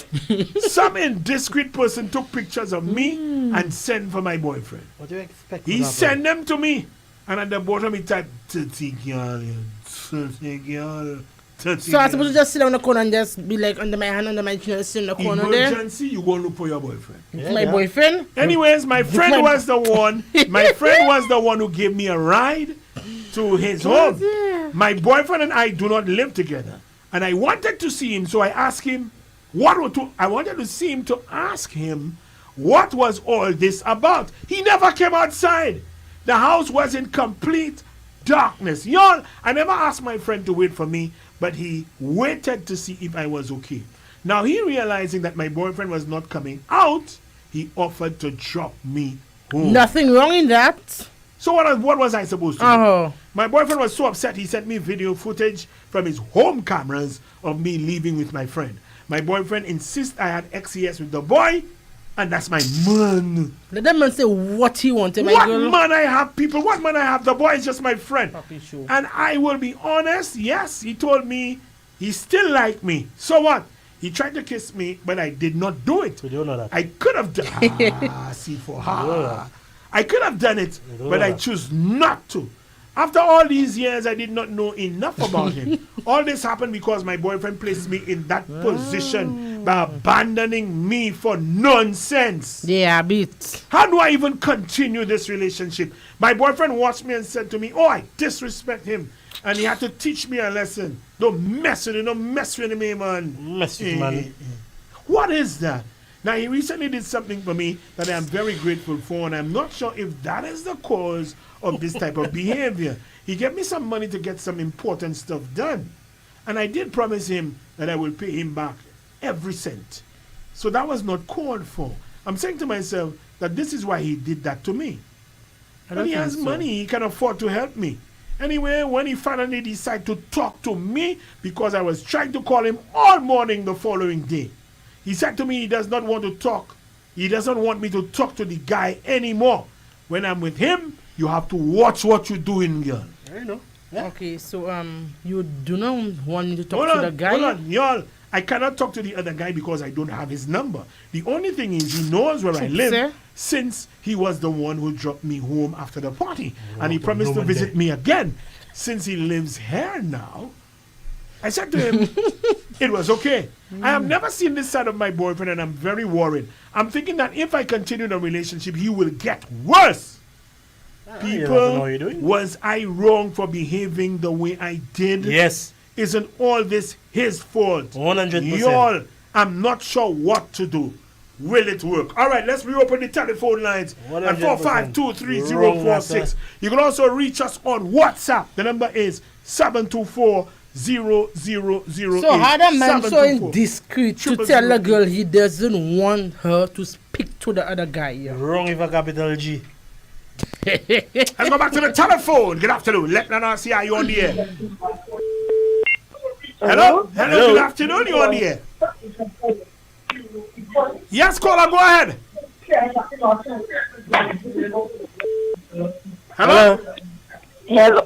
some indiscreet person took pictures of me and sent for my boyfriend. What do you expect? He sent them to me. And at the bottom he typed, 30 girl, 30 girl. So I'm supposed to just sit down in the corner and just be like under my hand, under my chin, sit in the corner there? Emergency, you go look for your boyfriend. My boyfriend? Anyways, my friend was the one. My friend was the one who gave me a ride to his home. My boyfriend and I do not live together, and I wanted to see him, so I asked him I wanted to see him to ask him what was all this about. He never came outside. The house was in complete darkness. Y'all, I never asked my friend to wait for me, but he waited to see if I was okay. Now, he realizing that my boyfriend was not coming out, he offered to drop me home. Nothing wrong in that. So what was I supposed to do? My boyfriend was so upset, he sent me video footage from his home cameras of me leaving with my friend. My boyfriend insists I had XES with the boy, and that's my man. Let that man say what he wanted, my what girl. man I have, people? What man I have? The boy is just my friend. Sure. And I will be honest, yes, he told me he still liked me. So what? He tried to kiss me, but I did not do it. You don't know that. I could have done I could have done it, but I choose not to. After all these years, I did not know enough about him. All this happened because my boyfriend placed me in that position by abandoning me for nonsense. Yeah, a bit. How do I even continue this relationship? My boyfriend watched me and said to me, oh, I disrespect him. And he had to teach me a lesson. Don't mess with him, don't mess with me, man. Mess with man. What is that? Now, he recently did something for me that I am very grateful for, and I'm not sure if that is the cause of this type of behavior. He gave me some money to get some important stuff done, and I did promise him that I will pay him back every cent. So that was not called for. I'm saying to myself that this is why he did that to me. And he has money, he can afford to help me. Anyway, when he finally decided to talk to me, because I was trying to call him all morning the following day, he said to me he does not want to talk. He doesn't want me to talk to the guy anymore. When I'm with him, you have to watch what you're doing, girl. I know. Yeah. Okay, so you do not want me to talk to the guy? Hold on, y'all. I cannot talk to the other guy because I don't have his number. The only thing is he knows where I live since he was the one who dropped me home after the party. And he promised to visit me again. Since he lives here now, I said to him, it was okay. I have never seen this side of my boyfriend and I'm very worried. I'm thinking that if I continue the relationship, he will get worse. People, was I wrong for behaving the way I did? Yes. Isn't all this his fault? 100%. Y'all, I'm not sure what to do. Will it work? All right, let's reopen the telephone lines at 452-3046. You can also reach us on WhatsApp. The number is 724-0008. So how the man so indiscreet to tell a girl he doesn't want her to speak to the other guy? Yeah? Wrong with a capital G. Let's go back to the telephone. Good afternoon. Let me know, see how you on the air. Hello? Hello, good afternoon. You on the air? Yes, caller, go ahead. Hello? Hello.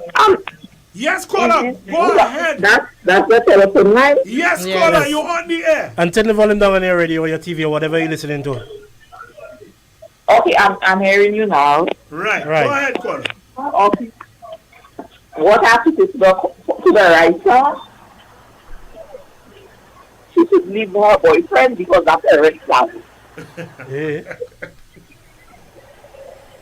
Yes, caller, go ahead. That's the telephone line? Yes, caller, you're on the air. And turn the volume down on your radio or your TV or whatever you're listening to. Okay, I'm hearing you now. Right. Go ahead, caller. Okay. What happened to the writer? She should leave her boyfriend because that's a red flag.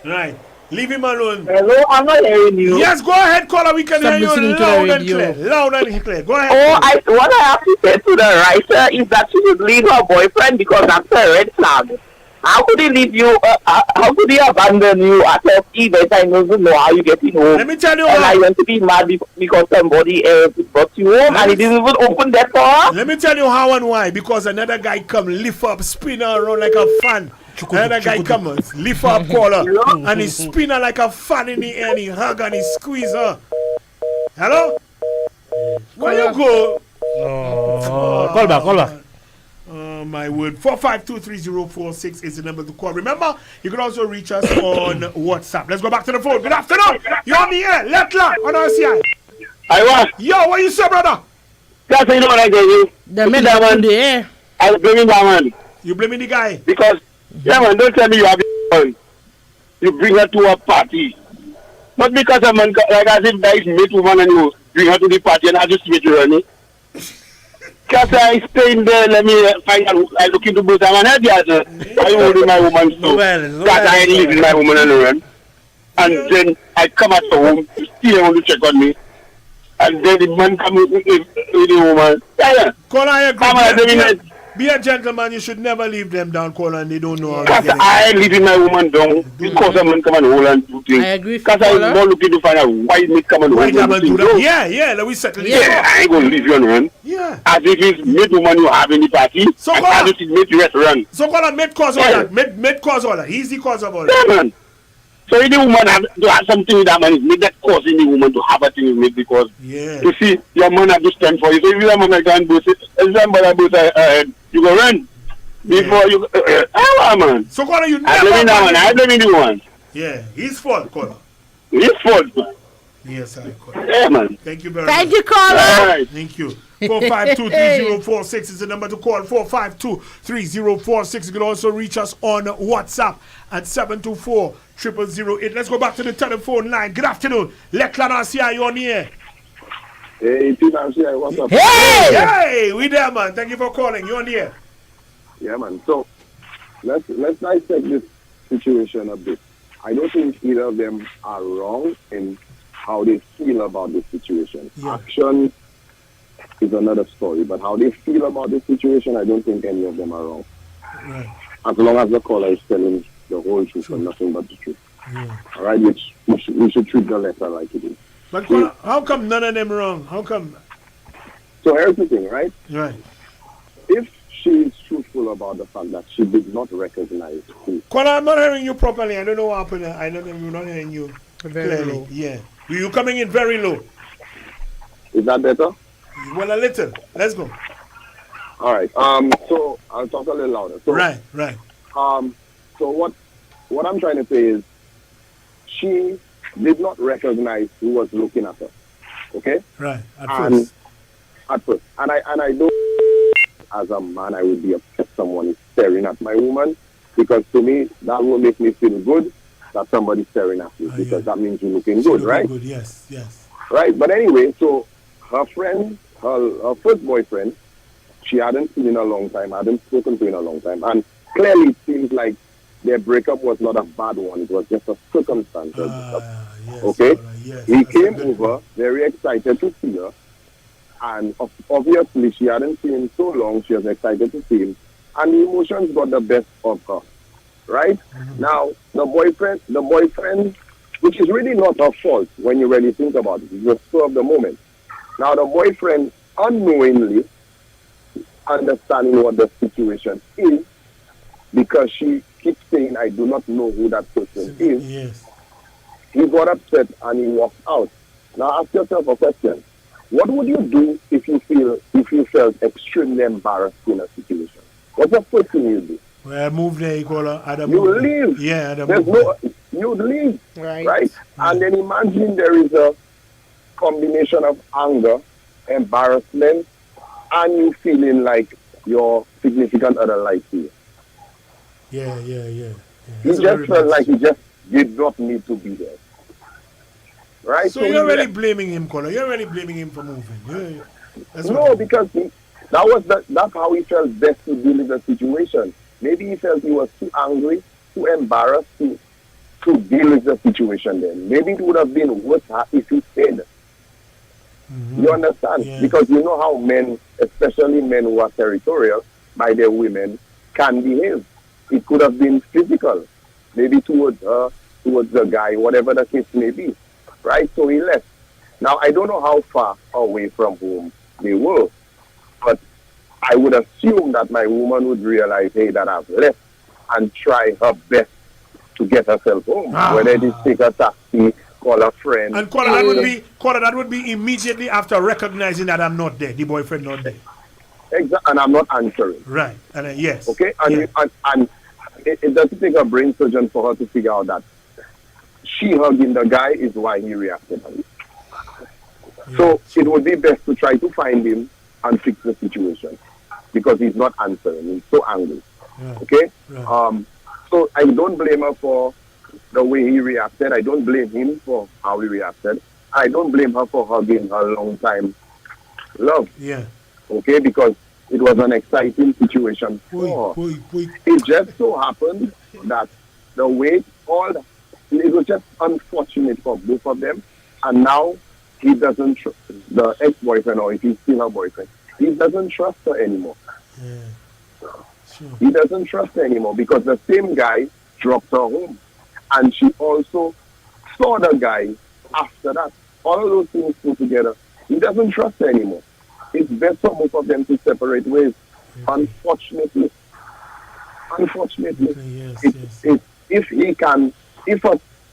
Right. Leave him alone. Hello, I'm not hearing you. Yes, go ahead, caller. We can hear you loud and clear. Loud and clear. Go ahead. Oh, what I have to say to the writer is that she should leave her boyfriend because that's a red flag. How could he leave you? How could he abandon you at a event? I don't know how you get in home. Let me tell you and I went to be mad because somebody else brought you home and he didn't even open that door. Let me tell you how and why. Because another guy come lift up, spin her around like a fan. Another guy come lift up, caller, and he spin her like a fan in the air and he hug and he squeeze her. Hello? Where you go? Call back. my word. 4523046 is the number to call. Remember, you can also reach us on WhatsApp. Let's go back to the phone. Good afternoon. You're on the air. Letla on RCI. I was. Yo, what you say, brother? That's you know what I tell you. The man on the air. I was blaming that man. You blaming the guy? Because, yeah, man, don't tell me you have a you bring her to a party. Not because a man, like as if that is mate woman and you bring her to the party and I just meet you running. Because I stay in there, let me find out, I look into both of my head, I holding my woman too. Because I ain't leaving my woman alone. And then I come at home, still want to check on me. And then the man come with the woman. Yeah. Call I agree. Be a gentleman, you should never leave them down, Call, and they don't know how to get it. I ain't leaving my woman down because a man come and hold and do things. I agree. Because I'm more looking to find out why me come and hold and do things. Yeah, let me settle it. Yeah, I ain't going to leave you alone. Yeah. As if it's mate woman you have in the party, so and as if it's mate restaurant. So Call, mate cause all that. Mate cause all that. He's the cause of all that. Yeah, man. So if the woman have to have something with that man, it make that causing the woman to have a thing with me because you see, your man have to stand for you. So if your man can boost it, you go run. Before you man. So Connor, you never I blame the one. Yeah, his fault, Connor. His fault, man. Yes, I Connor. Yeah, man. Thank you very much. Thank you, Connor. Right. Thank you. 4523046 is the number to call. 4523046. You can also reach us on WhatsApp at 724-0008. Let's go back to the telephone line. Good afternoon. Letla RCI, you on the air. Hey, RCI, what's up? Hey, we there, man. Thank you for calling. You on the air. Yeah, man. So let's dissect this situation a bit. I don't think either of them are wrong in how they feel about this situation. Yeah. Action is another story, but how they feel about this situation, I don't think any of them are wrong. Right. As long as the caller is telling the whole truth and nothing but the truth. Yeah. All right, which we should treat the letter like it is. But how come none of them wrong? How come? So here's the thing, right? Right. If she is truthful about the fact that she did not recognize who. Connor, I'm not hearing you properly. I don't know what happened. I know I'm not hearing you clearly. Low. Yeah. You coming in very low. Is that better? Well, a little. Let's go. All right. So I'll talk a little louder. So, right. So what I'm trying to say is, she did not recognize who was looking at her. Okay. Right. At first. And I don't. As a man, I would be upset someone is staring at my woman, because to me that will make me feel good that somebody's staring at you, because that means you're looking good, right? Good. Yes. Right. But anyway, so her friend, her first boyfriend, she hadn't seen in a long time, hadn't spoken to in a long time, and clearly it seems like their breakup was not a bad one. It was just a circumstance. Okay. He came over very excited to see her. And obviously, she hadn't seen him so long. She was excited to see him. And the emotions got the best of her. Right? Mm-hmm. Now, the boyfriend, which is really not her fault when you really think about it. It's the spur of the moment. Now, the boyfriend, unknowingly, understanding what the situation is, because she keeps saying, I do not know who that person is. Yes. He got upset and he walked out. Now, ask yourself a question. What would you do if you felt extremely embarrassed in a situation? What's the first thing you do? Well, I move there, you leave. Yeah, you'd leave. Right? And then imagine there is a combination of anger, embarrassment, and you feeling like your significant other likes you. Yeah. He just felt like he just did not need to be there. Right? So you're really blaming him, Connor. You're really blaming him for moving. No, because that's how he felt best to deal with the situation. Maybe he felt he was too angry, too embarrassed to deal with the situation then. Maybe it would have been worse if he stayed. Mm-hmm. You understand? Yeah. Because you know how men, especially men who are territorial by their women, can behave. It could have been physical, maybe towards her, towards the guy, whatever the case may be. Right? So he left. Now, I don't know how far away from home they were, but I would assume that my woman would realize, hey, that I've left, and try her best to get herself home. Whether it is take a taxi, call a friend. And that would be immediately after recognizing that I'm not there, the boyfriend not there. and I'm not answering. Right. And yes. Okay. And it doesn't take a brain surgeon for her to figure out that she hugging the guy is why he reacted. So it would be best to try to find him and fix the situation because he's not answering. He's so angry. Okay? So I don't blame her for the way he reacted. I don't blame him for how he reacted. I don't blame her for hugging her long time love. Yeah. Okay? Because it was an exciting situation for her. It just so happened that the way it was just unfortunate for both of them. And now he doesn't trust the ex-boyfriend, or if he's still her boyfriend, he doesn't trust her anymore. He doesn't trust her anymore because the same guy dropped her home. And she also saw the guy after that. All of those things put together. He doesn't trust her anymore. It's best for both of them to separate ways. Unfortunately. If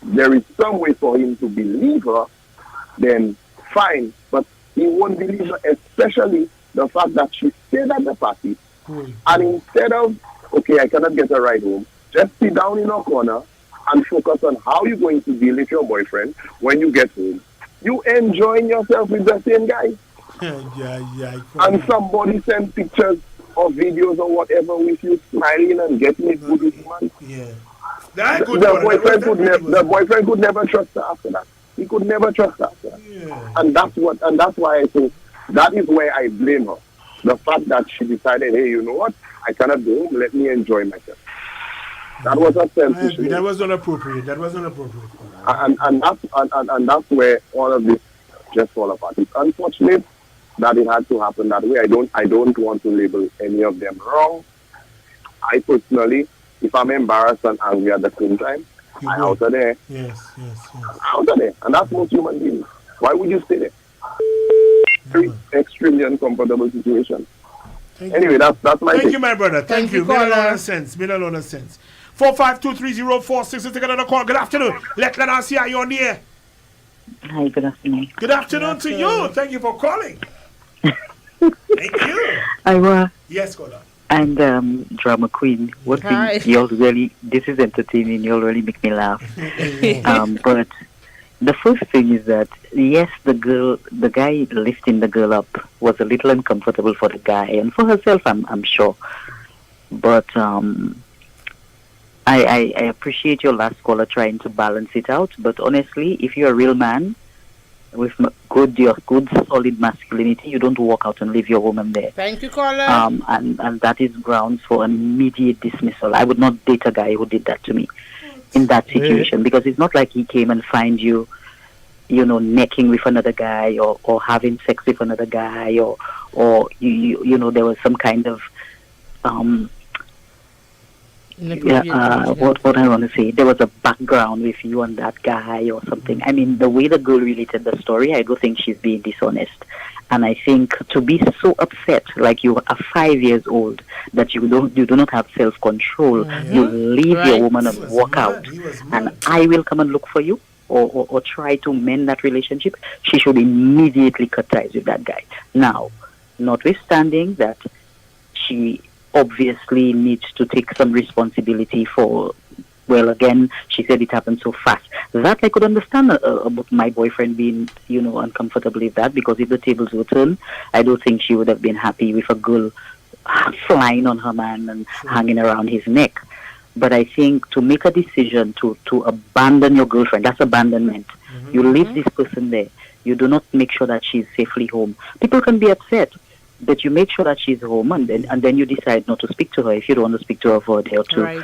there is some way for him to believe her, then fine. But he won't believe her, especially the fact that she stayed at the party. And instead of, okay, I cannot get her right home, just sit down in a corner and focus on how you're going to deal with your boyfriend when you get home. You enjoying yourself with the same guy. And somebody send pictures or videos or whatever with you smiling and getting it good with man. The boyfriend could never trust her after that. He could never trust her after that. And that's why I say that is where I blame her. The fact that she decided, hey, you know what? I cannot go home. Let me enjoy myself. That was a selfish. That was not appropriate. And that's where all of this just fall apart. It's unfortunate that it had to happen that way. I don't want to label any of them wrong. I personally, if I'm embarrassed and angry at the same time, I'm out of there. Yes. Out of there. And that's most human beings. Why would you stay there? Very extremely uncomfortable situation. Anyway, that's my Thank take. you, my brother. Thank you. Made a lot of sense. 4523046. Take another call. Good afternoon. Let us hear you on the air. Hi, good afternoon. Good afternoon to you. Thank you for calling. Thank you. Yes, go on. And drama queen. What thing y'all really? This is entertaining. Y'all really make me laugh. But the first thing is that yes, the guy lifting the girl up was a little uncomfortable for the guy and for herself. I'm sure. But I appreciate your last caller trying to balance it out. But honestly, if you're a real man with good solid masculinity, you don't walk out and leave your woman there. Thank you, caller. And that is grounds for immediate dismissal. I would not date a guy who did that to me in that situation, because it's not like he came and find you, necking with another guy or having sex with another guy or there was some kind of what I want to say, there was a background with you and that guy or something. I mean, the way the girl related the story, I don't think she's being dishonest. And I think to be so upset, like you are 5 years old, that you do not have self-control, you leave your woman and walk out, and I will come and look for you or try to mend that relationship, she should immediately cut ties with that guy. Now, notwithstanding that she obviously needs to take some responsibility for, well, again, she said it happened so fast. That I could understand about my boyfriend being, uncomfortable with that, because if the tables were turned, I don't think she would have been happy with a girl flying on her man and hanging around his neck. But I think to make a decision to abandon your girlfriend, that's abandonment. You leave this person there. You do not make sure that she's safely home. People can be upset, but you make sure that she's home, and then you decide not to speak to her. If you don't want to speak to her for a day or two,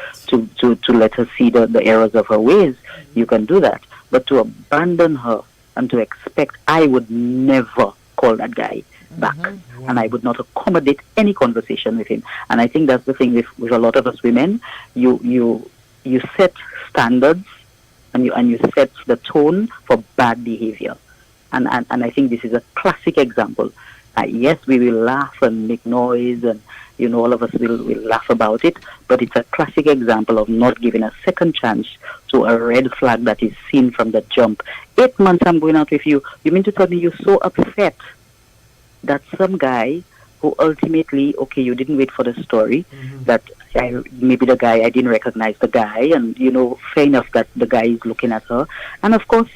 to let her see the errors of her ways, you can do that. But to abandon her and to expect, I would never call that guy back, and I would not accommodate any conversation with him. And I think that's the thing with a lot of us women. You set standards and you set the tone for bad behavior, and I think this is a classic example. Yes, we will laugh and make noise, and all of us will laugh about it, but it's a classic example of not giving a second chance to a red flag that is seen from the jump. 8 months I'm going out with you. You mean to tell me you're so upset that some guy who ultimately, okay, you didn't wait for the story, that maybe the guy, I didn't recognize the guy, and, fair enough that the guy is looking at her. And of course,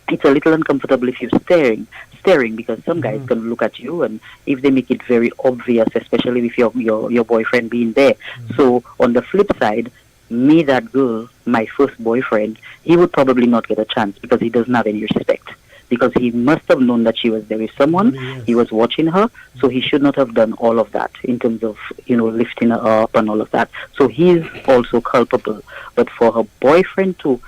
it's a little uncomfortable if you're staring, because some guys can look at you, and if they make it very obvious, especially with your boyfriend being there. So on the flip side, me, that girl, my first boyfriend, he would probably not get a chance because he doesn't have any respect. Because he must have known that she was there with someone, he was watching her, so he should not have done all of that in terms of, lifting her up and all of that. So he's also culpable. But for her boyfriend to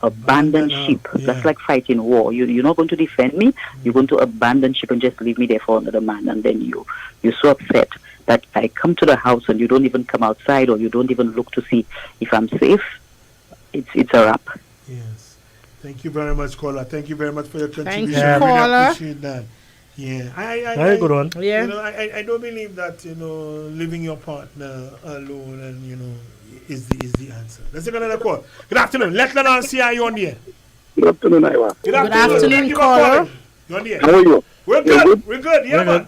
abandon ship, that's like fighting war. You're not going to defend me, you're going to abandon ship and just leave me there for another man, and then you're so upset that I come to the house and you don't even come outside, or you don't even look to see if I'm safe. It's a wrap. Yes. Thank you very much, caller. Thank you very much for your contribution. Thank you, caller. I really appreciate that. Yeah. Very good one. Yeah. I don't believe that, leaving your partner alone and, is the answer. Let's take another call. Good afternoon. Let Lenon see how you on the air. Good afternoon, Iwa. Good afternoon, caller. You're on the air. How are you? We're good. We're good. Yeah, man.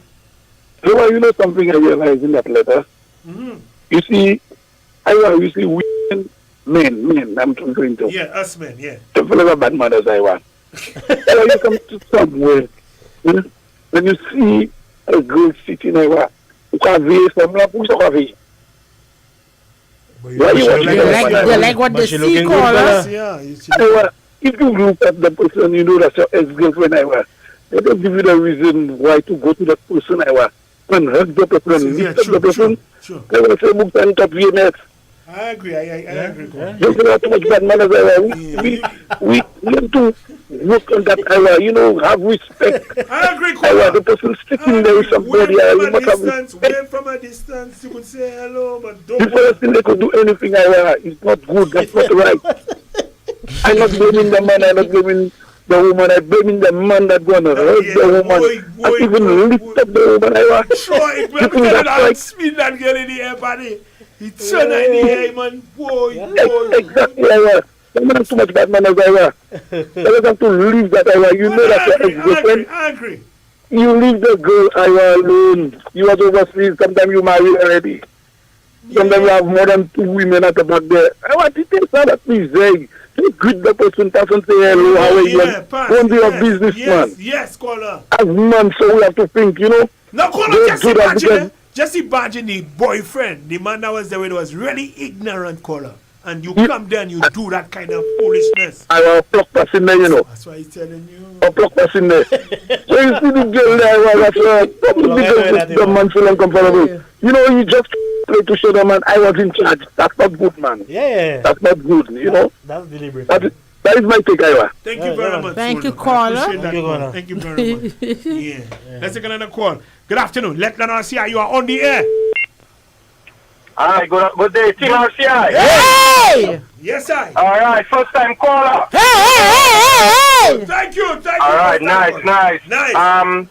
You know something I realized in that letter? You see, you see, men, I'm referring to. Yeah, us men, yeah. The fellow are bad mothers, Iwa. You come to somewhere, when you see a girl sitting, Iwa, you can't be some They like what they see, caller. If you look at the person, you know that's your ex-girlfriend, they don't give you the reason why to go to that person, and hug the person, lift up the person. They will say, "Move and top VMS." I agree. I agree. Don't have too much bad manners, We have to work on that, have respect. I agree, the person sitting there with somebody, you must have respect. Wait from a distance, you could say hello, but don't. The first thing they could do anything, it's not good, that's not right. I'm not blaming the man, I'm not blaming the woman, I'm blaming the man that's going to hurt the woman, and even lift up the woman, Sure, it will be that spin that girl in the air, buddy. It's so nice in the air, man. Exactly, Don't have too much bad manners, They have to leave that, You know that your ex-girlfriend. I agree. You leave the girl, alone. You was overseas, sometimes you marry already. Sometimes you have more than 2 women at the back there. I want to tell you that, please, don't greet the person, pass and say hello, how are you? Don't be a businessman. Yes, caller. As men, so we have to think, Now, caller, Jesse imagine the boyfriend, the man that was there with was really ignorant, caller. And you come there and you do that kind of foolishness. I will pluck person there, That's why he's telling you. I'll pluck person there. So you see the girl there, the man feel uncomfortable. You just try to show the man I was in charge. That's not good, man. Yeah. That's not good, That's deliberate. That is my take, Iwa. Thank you very much. Thank you, caller. Thank you very much. Yeah. Let's take another call. Good afternoon. Let Lenon see how you are on the air. Hi, good day, Team RCI. Hey! Yes, I. All right, first time caller. Hey! Thank you. All right, nice.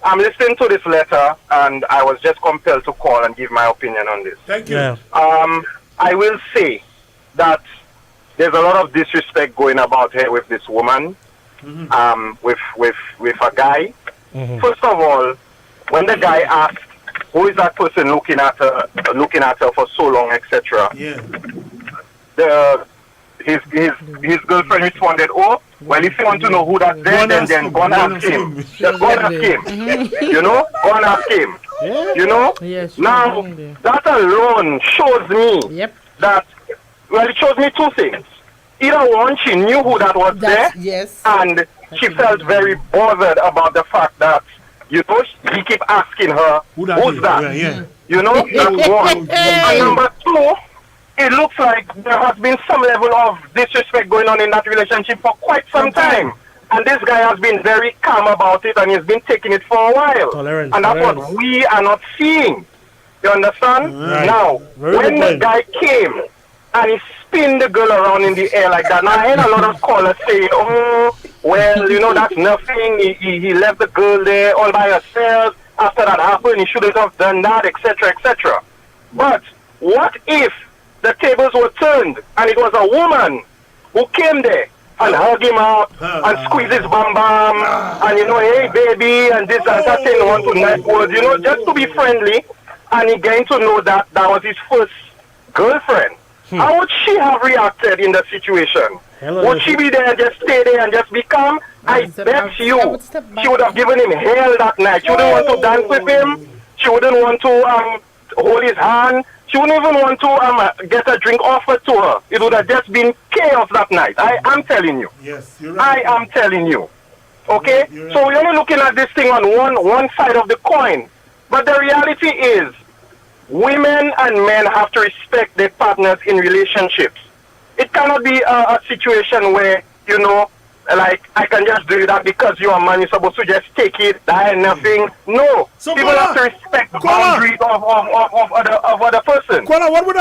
I'm listening to this letter, and I was just compelled to call and give my opinion on this. Thank you. Yeah. I will say that there's a lot of disrespect going about here with this woman, with a guy. First of all, when the guy asked, who is that person looking at her for so long, etc. Yeah. His girlfriend responded, "Oh, well, if you want to know who that's there, then go and ask him. Just go and ask him. Go and ask him. Yes, now that alone shows me that. Well, it shows me 2 things. Either one, she knew who that was there, and she felt very bothered about the fact that. He keep asking her, who's that? That's one. And number 2, it looks like there has been some level of disrespect going on in that relationship for quite some time. And this guy has been very calm about it, and he's been taking it for a while. And that's what we are not seeing. You understand? Right. Now, when the guy came, and he spin the girl around in the air like that. Now, I heard a lot of callers saying, oh, well, that's nothing. He left the girl there all by herself. After that happened, he shouldn't have done that, etc., etc. But what if the tables were turned and it was a woman who came there and hug him up and squeeze his bam bam and, you know, hey, baby, and this and that, saying one to nice words, you know, just to be friendly. And he getting to know that was his first girlfriend. How would she have reacted in the situation? Would she be there and just stay there and just be calm? I bet you she would have given him hell that night. She wouldn't want to dance with him. She wouldn't want to hold his hand. She wouldn't even want to get a drink offered to her. It would have just been chaos that night. I am telling you. Yes, you're right. I am telling you. Okay? So we're only looking at this thing on one side of the coin. But the reality is, women and men have to respect their partners in relationships. It cannot be a situation where, you know, like, I can just do that because you're a man, you're supposed to just take it, die, nothing. No. So people have to respect the boundaries of other person. Kola, what would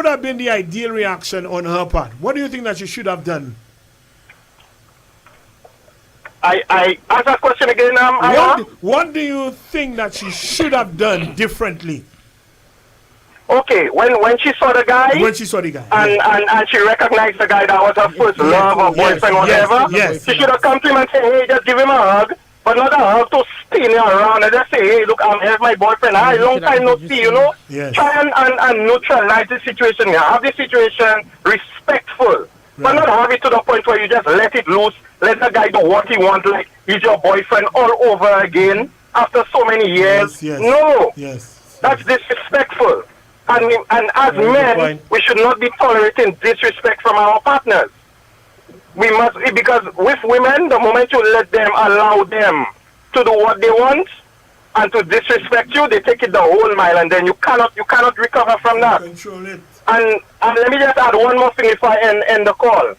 have been the ideal reaction on her part? What do you think that she should have done? I ask that question again, what do you think that she should have done differently? Okay, when she saw the guy, and she recognized the guy that was her first love or boyfriend, whatever, she should have come to him and say, hey, just give him a hug, but not a hug to spin him around and just say, hey, look, I'm here, my boyfriend. Hi, long time no see, you know. Try and neutralize the situation. Have the situation respectful, but not have it to the point where you just let it loose, let the guy do what he wants, like he's your boyfriend all over again after so many years. No, that's disrespectful. And as men, we should not be tolerating disrespect from our partners. We must, because with women, the moment you let them, allow them to do what they want and to disrespect you, they take it the whole mile, and then you cannot recover from that. Control it. And let me just add one more thing if I end the call.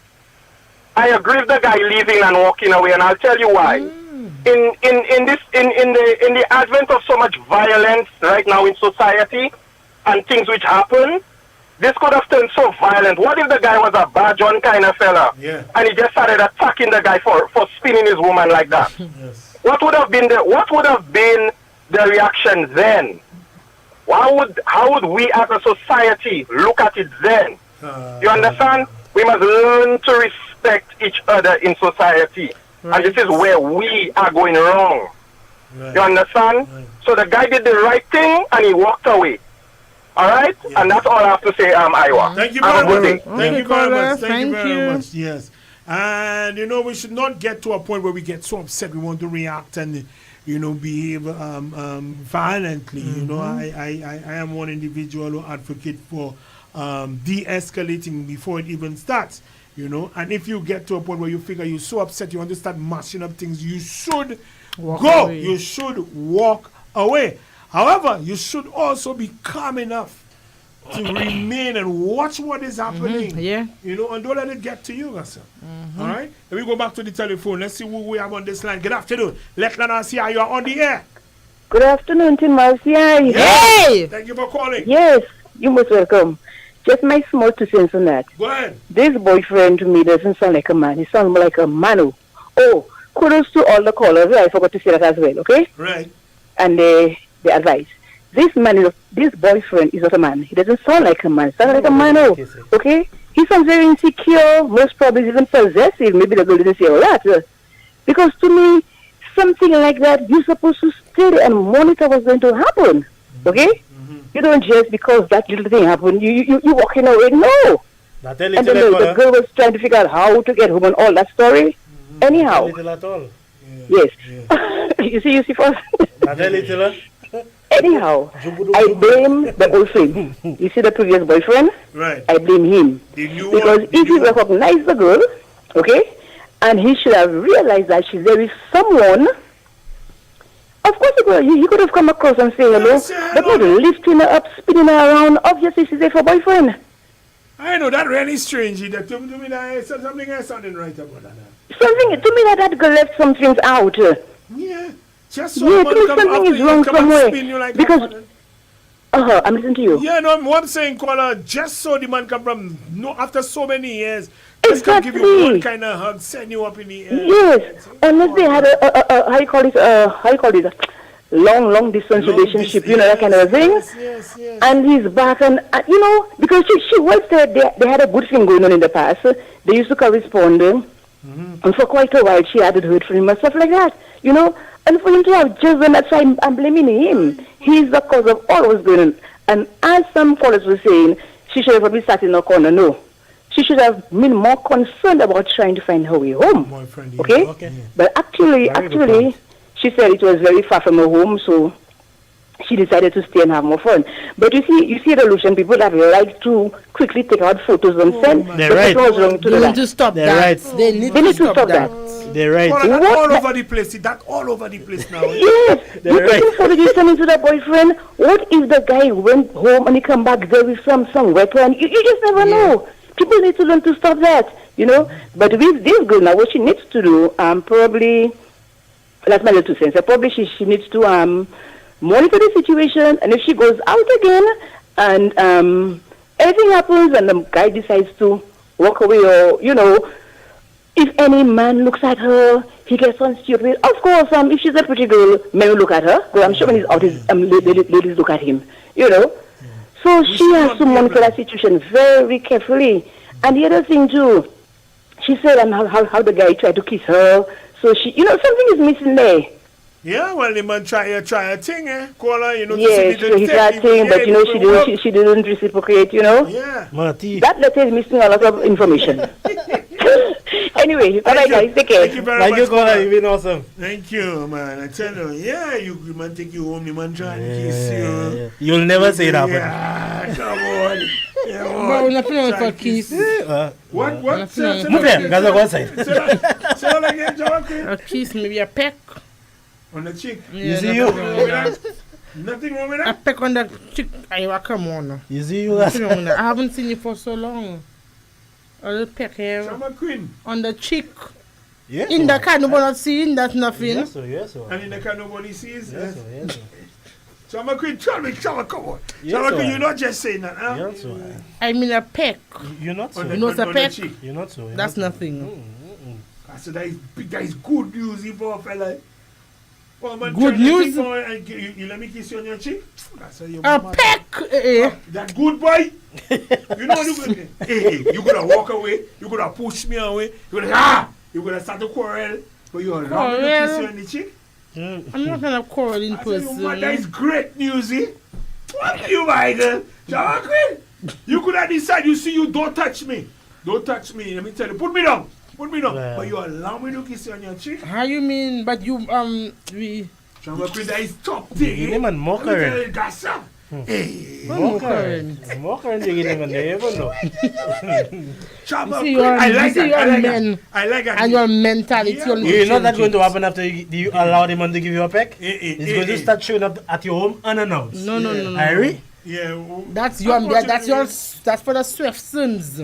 I agree with the guy leaving and walking away, and I'll tell you why. In the advent of so much violence right now in society, and things which happen, this could have turned so violent. What if the guy was a bad John kind of fella, and he just started attacking the guy for spinning his woman like that? What would have been the reaction then? How would we as a society look at it then? You understand? We must learn to respect each other in society, and this is where we are going wrong. You understand? So the guy did the right thing and he walked away. All right, and that's all I have to say, Iowa. Thank you very much. Thank you very much. Thank you very much. Yes, and you know we should not get to a point where we get so upset we want to react and behave violently. You know, I am one individual who advocate for de-escalating before it even starts. You know, and if you get to a point where you figure you're so upset you want to start mashing up things, you should go. You should walk away. However, you should also be calm enough to remain and watch what is happening. You know, and don't let it get to you, Gasa. All right? Let me go back to the telephone. Let's see who we have on this line. Good afternoon. Let Lana see how you are on the air. Good afternoon, Tim Marcia. Hey! Thank you for calling. Yes, you most welcome. Just my small 2 cents on that. Go ahead. This boyfriend to me doesn't sound like a man. He sounds more like a manu. Oh, kudos to all the callers. I forgot to say that as well, okay? Right. And the advice. This boyfriend is not a man. He doesn't sound like a man. He sounds like a manu. Okay? He sounds very insecure. Most probably even possessive. Maybe the girl didn't say all that. Because to me, something like that, you're supposed to stay there and monitor what's going to happen. Okay? You don't just because that little thing happened, you walking away. No. And then the girl was trying to figure out how to get home and all that story. Anyhow. Not little at all. Yes. you see first. Not little. Anyhow, I blame the old thing. You see the previous boyfriend? Right. I blame him. Because if he recognized the girl, okay, and he should have realized that there is someone. Of course he could have come across and say hello, but not lifting her up, spinning her around. Obviously she's there for boyfriend. I know, that really strange. That to me that something else sounding right about that. Something to me that girl left some things out. Yeah. Just so something is wrong somewhere. Like because I'm listening to you. Yeah, no, what I'm saying, caller, just so the man come from after so many years, just can give you one kind of hug, send you up in the air. Yes, unless they had a how you call it? long distance relationship, that kind of thing. Yes. And he's back, and because she was there, they had a good thing going on in the past. They used to correspond, and for quite a while she hadn't heard from him and stuff like that, And for him to have just done that, so I'm blaming him. He's the cause of all what's going on. And as some callers were saying, she should have probably sat in a corner. No. She should have been more concerned about trying to find her way home. Okay? But actually, she said it was very far from her home, so she decided to stay and have more fun. But you see the Lucian people that like to quickly take out photos and send. They're right. They need to stop that. They need to stop that. They're right. All over the place. That's all over the place now. Yes. You're taking photos, you're sending to the boyfriend. What if the guy went home and he come back there with some weapon? You just never know. People need to learn to stop that, But with this girl now, what she needs to do, probably, that's my little 2 cents. Probably she needs to monitor the situation, and if she goes out again, and anything happens, and the guy decides to walk away, or if any man looks at her, he gets on stupid. Of course, if she's a pretty girl, men will look at her. But I'm sure when he's out, ladies look at him. So she has to monitor that situation very carefully. And the other thing too, she said how the guy tried to kiss her. So she, something is missing there. Yeah, well, the man try a thing, Call her, Yes, so he tried thing, but she didn't reciprocate, Yeah. Marty. That letter is missing a lot of information. Anyway, all right, guys, take care. Thank you very much. Thank you, caller. You've been awesome. Thank you, man. I tell you, you man take you home, the man try to kiss you. Yeah. You'll never say that. Yeah, come on. Yeah, but we're not playing for kiss. What? Move there. Guys, go outside. Say that again, John. A kiss, maybe a peck. On the cheek. You see you? Nothing wrong with that? A peck on the cheek. Come on. You see you? I haven't seen you for so long. A little peck here. On the cheek. Yes. In the car, nobody seeing that nothing. Yes, sir. And in the car, nobody sees? Yes, sir. Chama Queen, tell me, come on. Yes, Chama Queen, you're not just saying that, huh? Yes, sir. I mean a peck. You're not so. You know it's a peck? You're not so. That's nothing. I said, that is good news, for a fella. Well, man, good news? You let me kiss you on your cheek? A peck! That good boy? You're going to walk away. You're going to push me away. You're going to start to quarrel. But you're not going to kiss you on the cheek? I'm not going to quarrel in person. That is great news, What you, my girl? You could have decided, you don't touch me. Don't touch me. Let me tell you, put me down. Yeah. But you allow me to kiss you on your cheek? How you mean? But you, we... That is top thing. You name and mocker. Mocker, you never know. I like that. And your mentality. Yeah. You know that's going to happen after you allow the man to give you a peck? It's going to start showing up at your home unannounced. No. Irie? Yeah. That's for the Swiftsons.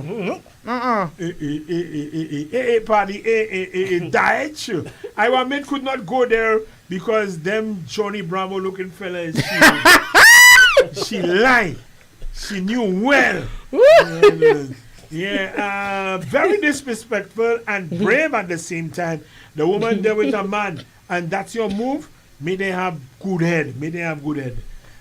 Party, diet. I men could not go there because them Johnny Bravo looking fella is she lied. She knew well. Very disrespectful and brave at the same time. The woman there with a man, and that's your move. May they have good head.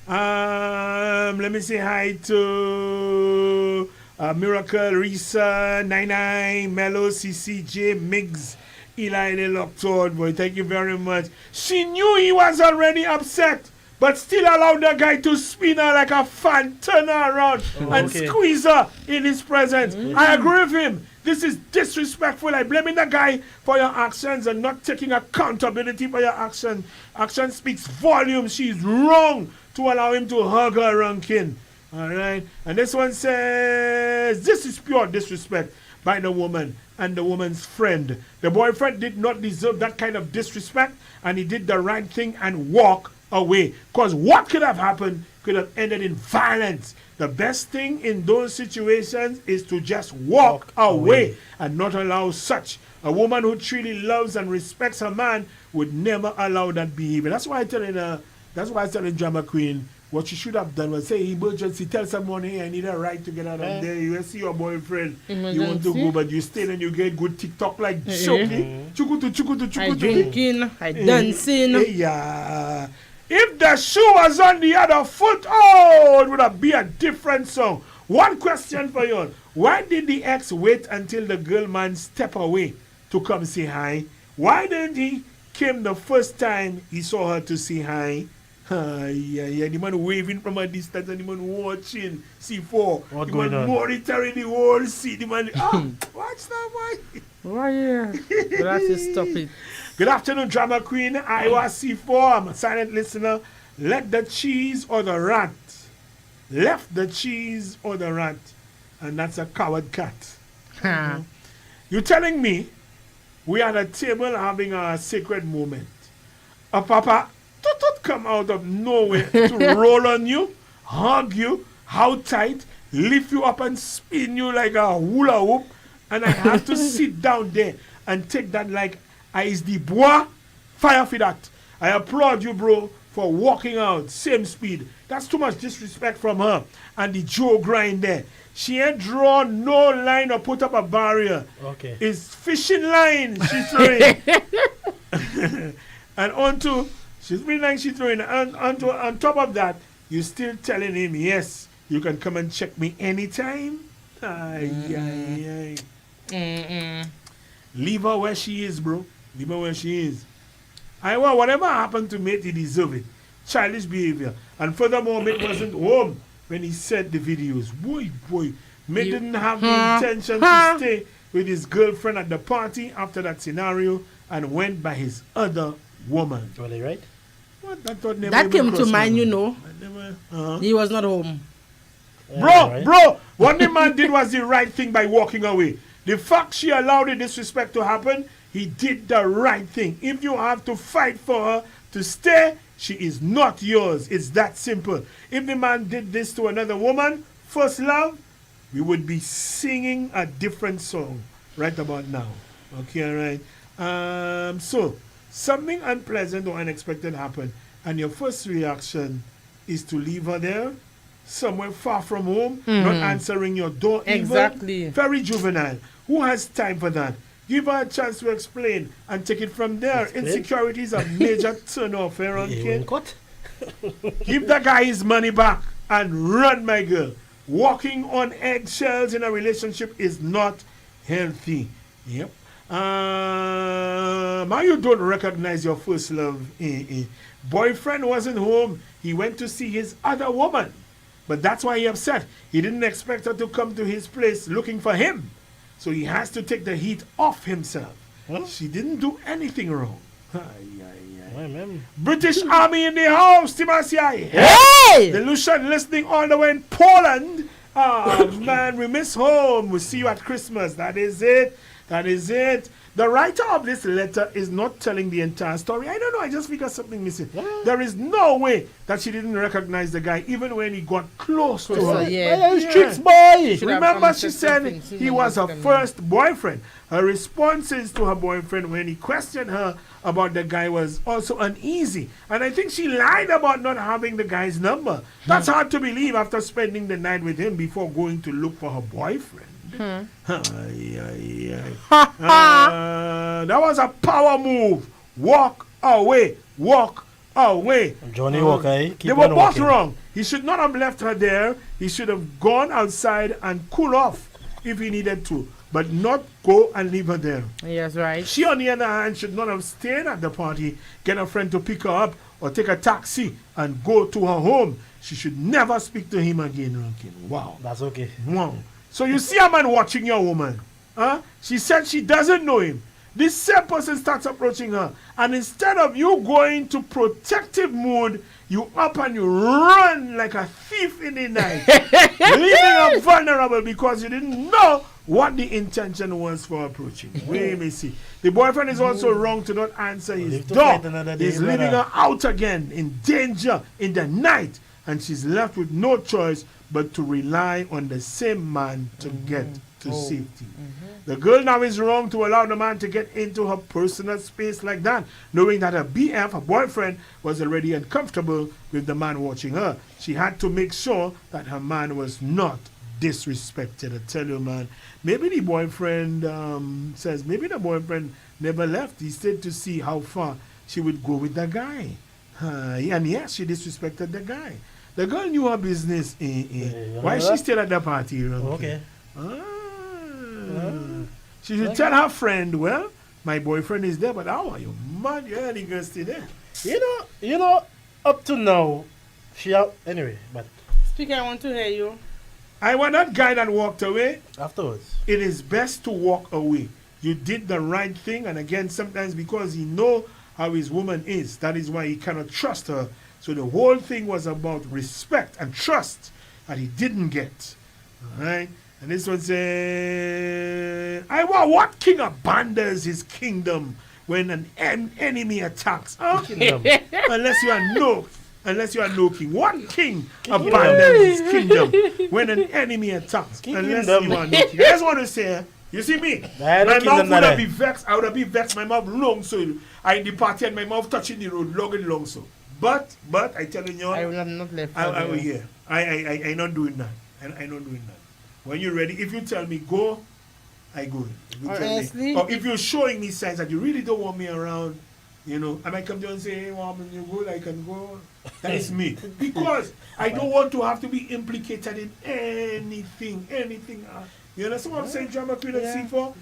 Let me say hi to Miracle, Risa, 99, Mello, CCJ, Miggs, Eli, they locked on, boy. Thank you very much. She knew he was already upset, but still allowed the guy to spin her like a fan, turn her around, and squeeze her in his presence. I agree with him. This is disrespectful. I blaming the guy for your actions and not taking accountability for your action. Action speaks volumes. She's wrong to allow him to hug her ranking. All right. And this one says, this is pure disrespect by the woman and the woman's friend. The boyfriend did not deserve that kind of disrespect, and he did the right thing and walk away. Because what could have happened could have ended in violence. The best thing in those situations is to just walk away and not allow such. A woman who truly loves and respects her man would never allow that behavior. That's why I telling Drama Queen, what you should have done was say emergency, tell someone, hey, I need a ride to get out of there. You see your boyfriend. You want to go, but you stay and you get good TikTok like Shoki. I drinking, I dancing. Yeah. If the shoe was on the other foot, oh, it would have been a different song. One question for you. Why did the ex wait until the girl man step away to come say hi? Why didn't he came the first time he saw her to say hi? Yeah, the man waving from a distance and the man watching C4. What the going man on? monitoring the whole scene. The man, watch that boy. Why yeah? We'll have to stop it. Good afternoon, Drama Queen. Iowa C4. I'm a silent listener. Let the cheese or the rat. Left the cheese or the rat. And that's a coward cat. You're telling me we are at a table having a sacred moment. A papa come out of nowhere to roll on you, hug you, how tight, lift you up and spin you like a hula hoop. And I have to sit down there and take that like Ice the bois. Fire for that. I applaud you, bro, for walking out same speed. That's too much disrespect from her. And the Joe grind there. She ain't drawn no line or put up a barrier. Okay. It's fishing line she's throwing. And onto, she's been like she's throwing. And on top of that, you're still telling him, yes, you can come and check me anytime. Leave her where she is, bro. Leave her where she is. Whatever happened to Mate, he deserve it. Childish behavior. And furthermore, Mate wasn't home when he sent the videos. Boy. Mate didn't have the intention to stay with his girlfriend at the party after that scenario and went by his other woman. Were they right? What? That That came to mind, you know. He was not home. Bro, what the man did was the right thing by walking away. The fact she allowed the disrespect to happen, he did the right thing. If you have to fight for her to stay, she is not yours. It's that simple. If the man did this to another woman, first love, we would be singing a different song right about now. Okay, all right? So, something unpleasant or unexpected happened, and your first reaction is to leave her there, somewhere far from home, not answering your door. Exactly. Even. Very juvenile. Who has time for that? Give her a chance to explain and take it from there. Insecurity is a major turn-off here on kid. Give the guy his money back and run, my girl. Walking on eggshells in a relationship is not healthy. Yep. Now you don't recognize your first love. Boyfriend wasn't home. He went to see his other woman. But that's why he upset. He didn't expect her to come to his place looking for him. So he has to take the heat off himself. She didn't do anything wrong. British Army in the house, Timasiai. Hey! The Lucian listening all the way in Poland. Oh, man, we miss home. We'll see you at Christmas. That is it. The writer of this letter is not telling the entire story. I don't know. I just figured something missing. There is no way that she didn't recognize the guy, even when he got close to her. Tricks boy. Remember, she said he was her first boyfriend. Her responses to her boyfriend when he questioned her about the guy was also uneasy. And I think she lied about not having the guy's number. That's hard to believe after spending the night with him before going to look for her boyfriend. That was a power move. Walk away. Johnny Walker, they were both wrong. He should not have left her there. He should have gone outside and cool off if he needed to, but not go and leave her there. Yes, right. She, on the other hand, should not have stayed at the party, get a friend to pick her up, or take a taxi and go to her home. She should never speak to him again, Rankin. Wow. That's okay. Wow. So you see a man watching your woman. She said she doesn't know him. This same person starts approaching her. And instead of you going to protective mood, you up and you run like a thief in the night. Leaving her vulnerable because you didn't know what the intention was for approaching. Wait, me see. The boyfriend is also wrong to not answer his door. He's leaving her out again in danger in the night. And she's left with no choice but to rely on the same man to get to safety. The girl now is wrong to allow the man to get into her personal space like that, knowing that her BF, her boyfriend, was already uncomfortable with the man watching her. She had to make sure that her man was not disrespected. I tell you, man, maybe the boyfriend maybe the boyfriend never left. He stayed to see how far she would go with the guy. And yes, she disrespected the guy. The girl knew her business. Why is she still at the party? Okay. She should tell her friend, well, my boyfriend is there, but how are you mad? Yeah, the girl still there. You know, up to now, anyway, but. Speaker, I want to hear you. I want that guy that walked away. Afterwards. It is best to walk away. You did the right thing, and again, sometimes because he know how his woman is, that is why he cannot trust her. So the whole thing was about respect and trust that he didn't get. All right? And this one says, what king abandons his kingdom when an enemy attacks? Huh? Unless you are no king. What king abandons his kingdom when an enemy attacks? Unless you are no king. I just want to say, you see me? My mouth would have been vexed. I would have been vexed. My mouth long so I in the party and my mouth touching the road, long so. But I telling you, I will not left. I will hear. I not doing that. I not doing that. When you're ready, if you tell me go, I go. Or if you're showing me signs that you really don't want me around, I might come down and say, hey, woman, you go, I can go. That is me. Because I don't want to have to be implicated in anything. You understand what I'm saying, Drama Queen and C4?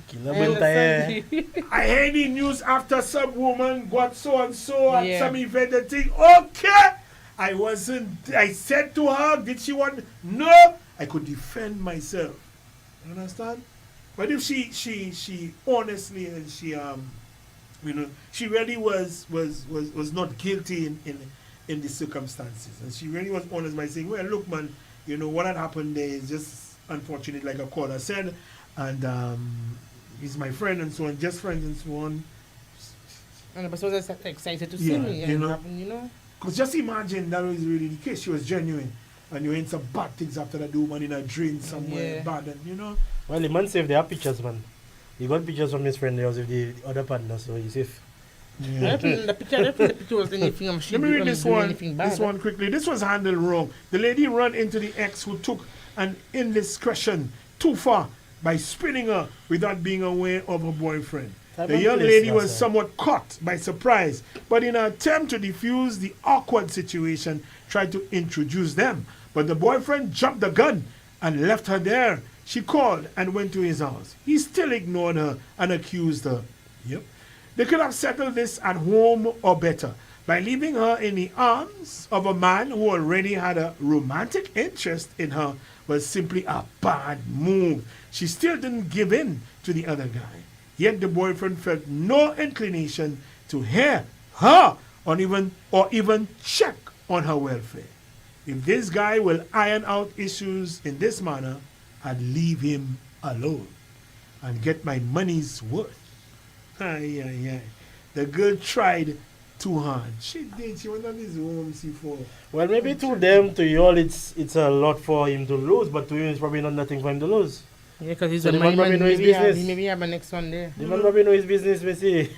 I heard the news after some woman got so-and-so at some event and thing. Okay. I said to her, did she want? No. I could defend myself. You understand? But if she honestly and she really was not guilty in the circumstances. And she really was honest by saying, well, look, man, what had happened there is just unfortunate, like a caller said, and he's my friend and so on, just friends and so on. And the person was excited to see me, Because just imagine that was really the case. She was genuine, and you ain't some bad things after that. The woman in a drain somewhere bad, and Well, the man saved their pictures, man. He got pictures from his friend there with the other partner, so he's safe. Yeah. the picture was anything. Let me read this one. This one quickly. This was handled wrong. The lady ran into the ex who took an indiscretion too far by spinning her without being aware of her boyfriend. The young lady was somewhat caught by surprise, but in an attempt to defuse the awkward situation, tried to introduce them. But the boyfriend jumped the gun and left her there. She called and went to his house. He still ignored her and accused her. Yep. They could have settled this at home or better by leaving her in the arms of a man who already had a romantic interest in her. Was simply a bad move. She still didn't give in to the other guy. Yet the boyfriend felt no inclination to hear her or even check on her welfare. If this guy will iron out issues in this manner, I'd leave him alone and get my money's worth. The girl tried too hard. She did. She went on his home, C4. Well, maybe to them, to you all, it's a lot for him to lose, but to you, it's probably not nothing for him to lose. Yeah, because he's so the man probably know his business. He maybe have a next one there. The man probably know his business, we see.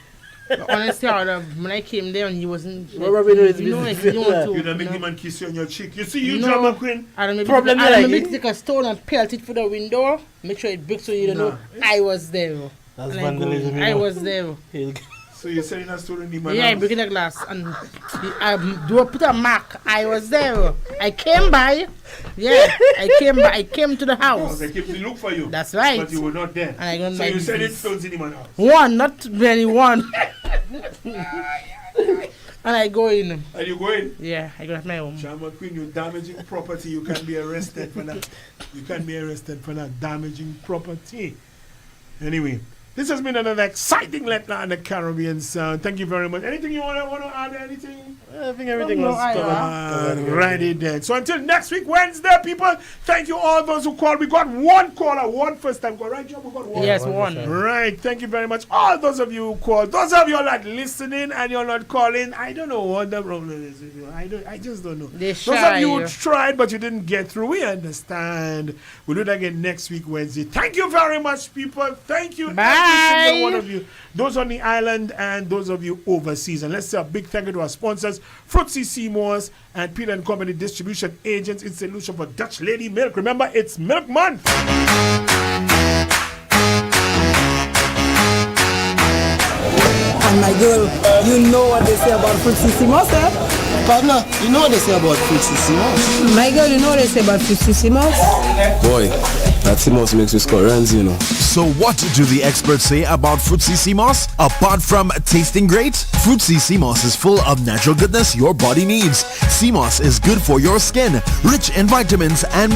Honestly, when I came there and he wasn't... probably know his business. You don't make the man kiss you on your cheek. You see, you Drama Queen. I don't maybe take a stone and pelt it for the window. Make sure it breaks so you don't know I was there. That's vandalism. I was there. So you're selling a story in the man? Yeah, I'm breaking the glass and I put a mark. I was there. I came by. Yeah, I came to the house. They came to look for you. That's right. But you were not there. And I don't so you said it stones in the man's house. One, not really one. And I go in. And you go in? Yeah, I go at my home. Drama Queen, you're damaging property. You can be arrested for that. You can be arrested for that. Damaging property. Anyway. This has been another exciting Let Down the Caribbean Sound. Thank you very much. Anything you want to add? Anything? I think everything was covered. Righty then. So until next week, Wednesday, people, thank you all those who called. We got one caller, one first time call. Right, Joe? We got one. Yes, one. Right. Thank you very much. All those of you who called. Those of you not listening and you're not calling, I don't know what the problem is with you. I just don't know. Those of you who tried but you didn't get through, we understand. We'll do that again next week, Wednesday. Thank you very much, people. Thank you. Bye. Every single one of you, those on the island and those of you overseas. And let's say a big thank you to our sponsors, Fruitsy Seymour's and Peter and Company Distribution Agents in solution for Dutch Lady Milk. Remember, it's Milk Month. And my girl, you know what they say about Fruitsissimos, eh? Partner, you know what they say about Fruitsissimos? My girl, you know what they say about Fruitsissimos? Boy, that Simos makes me score runs, you know. So what do the experts say about Fruitsissimos? Apart from tasting great, Fruitsissimos is full of natural goodness your body needs. Simos is good for your skin, rich in vitamins and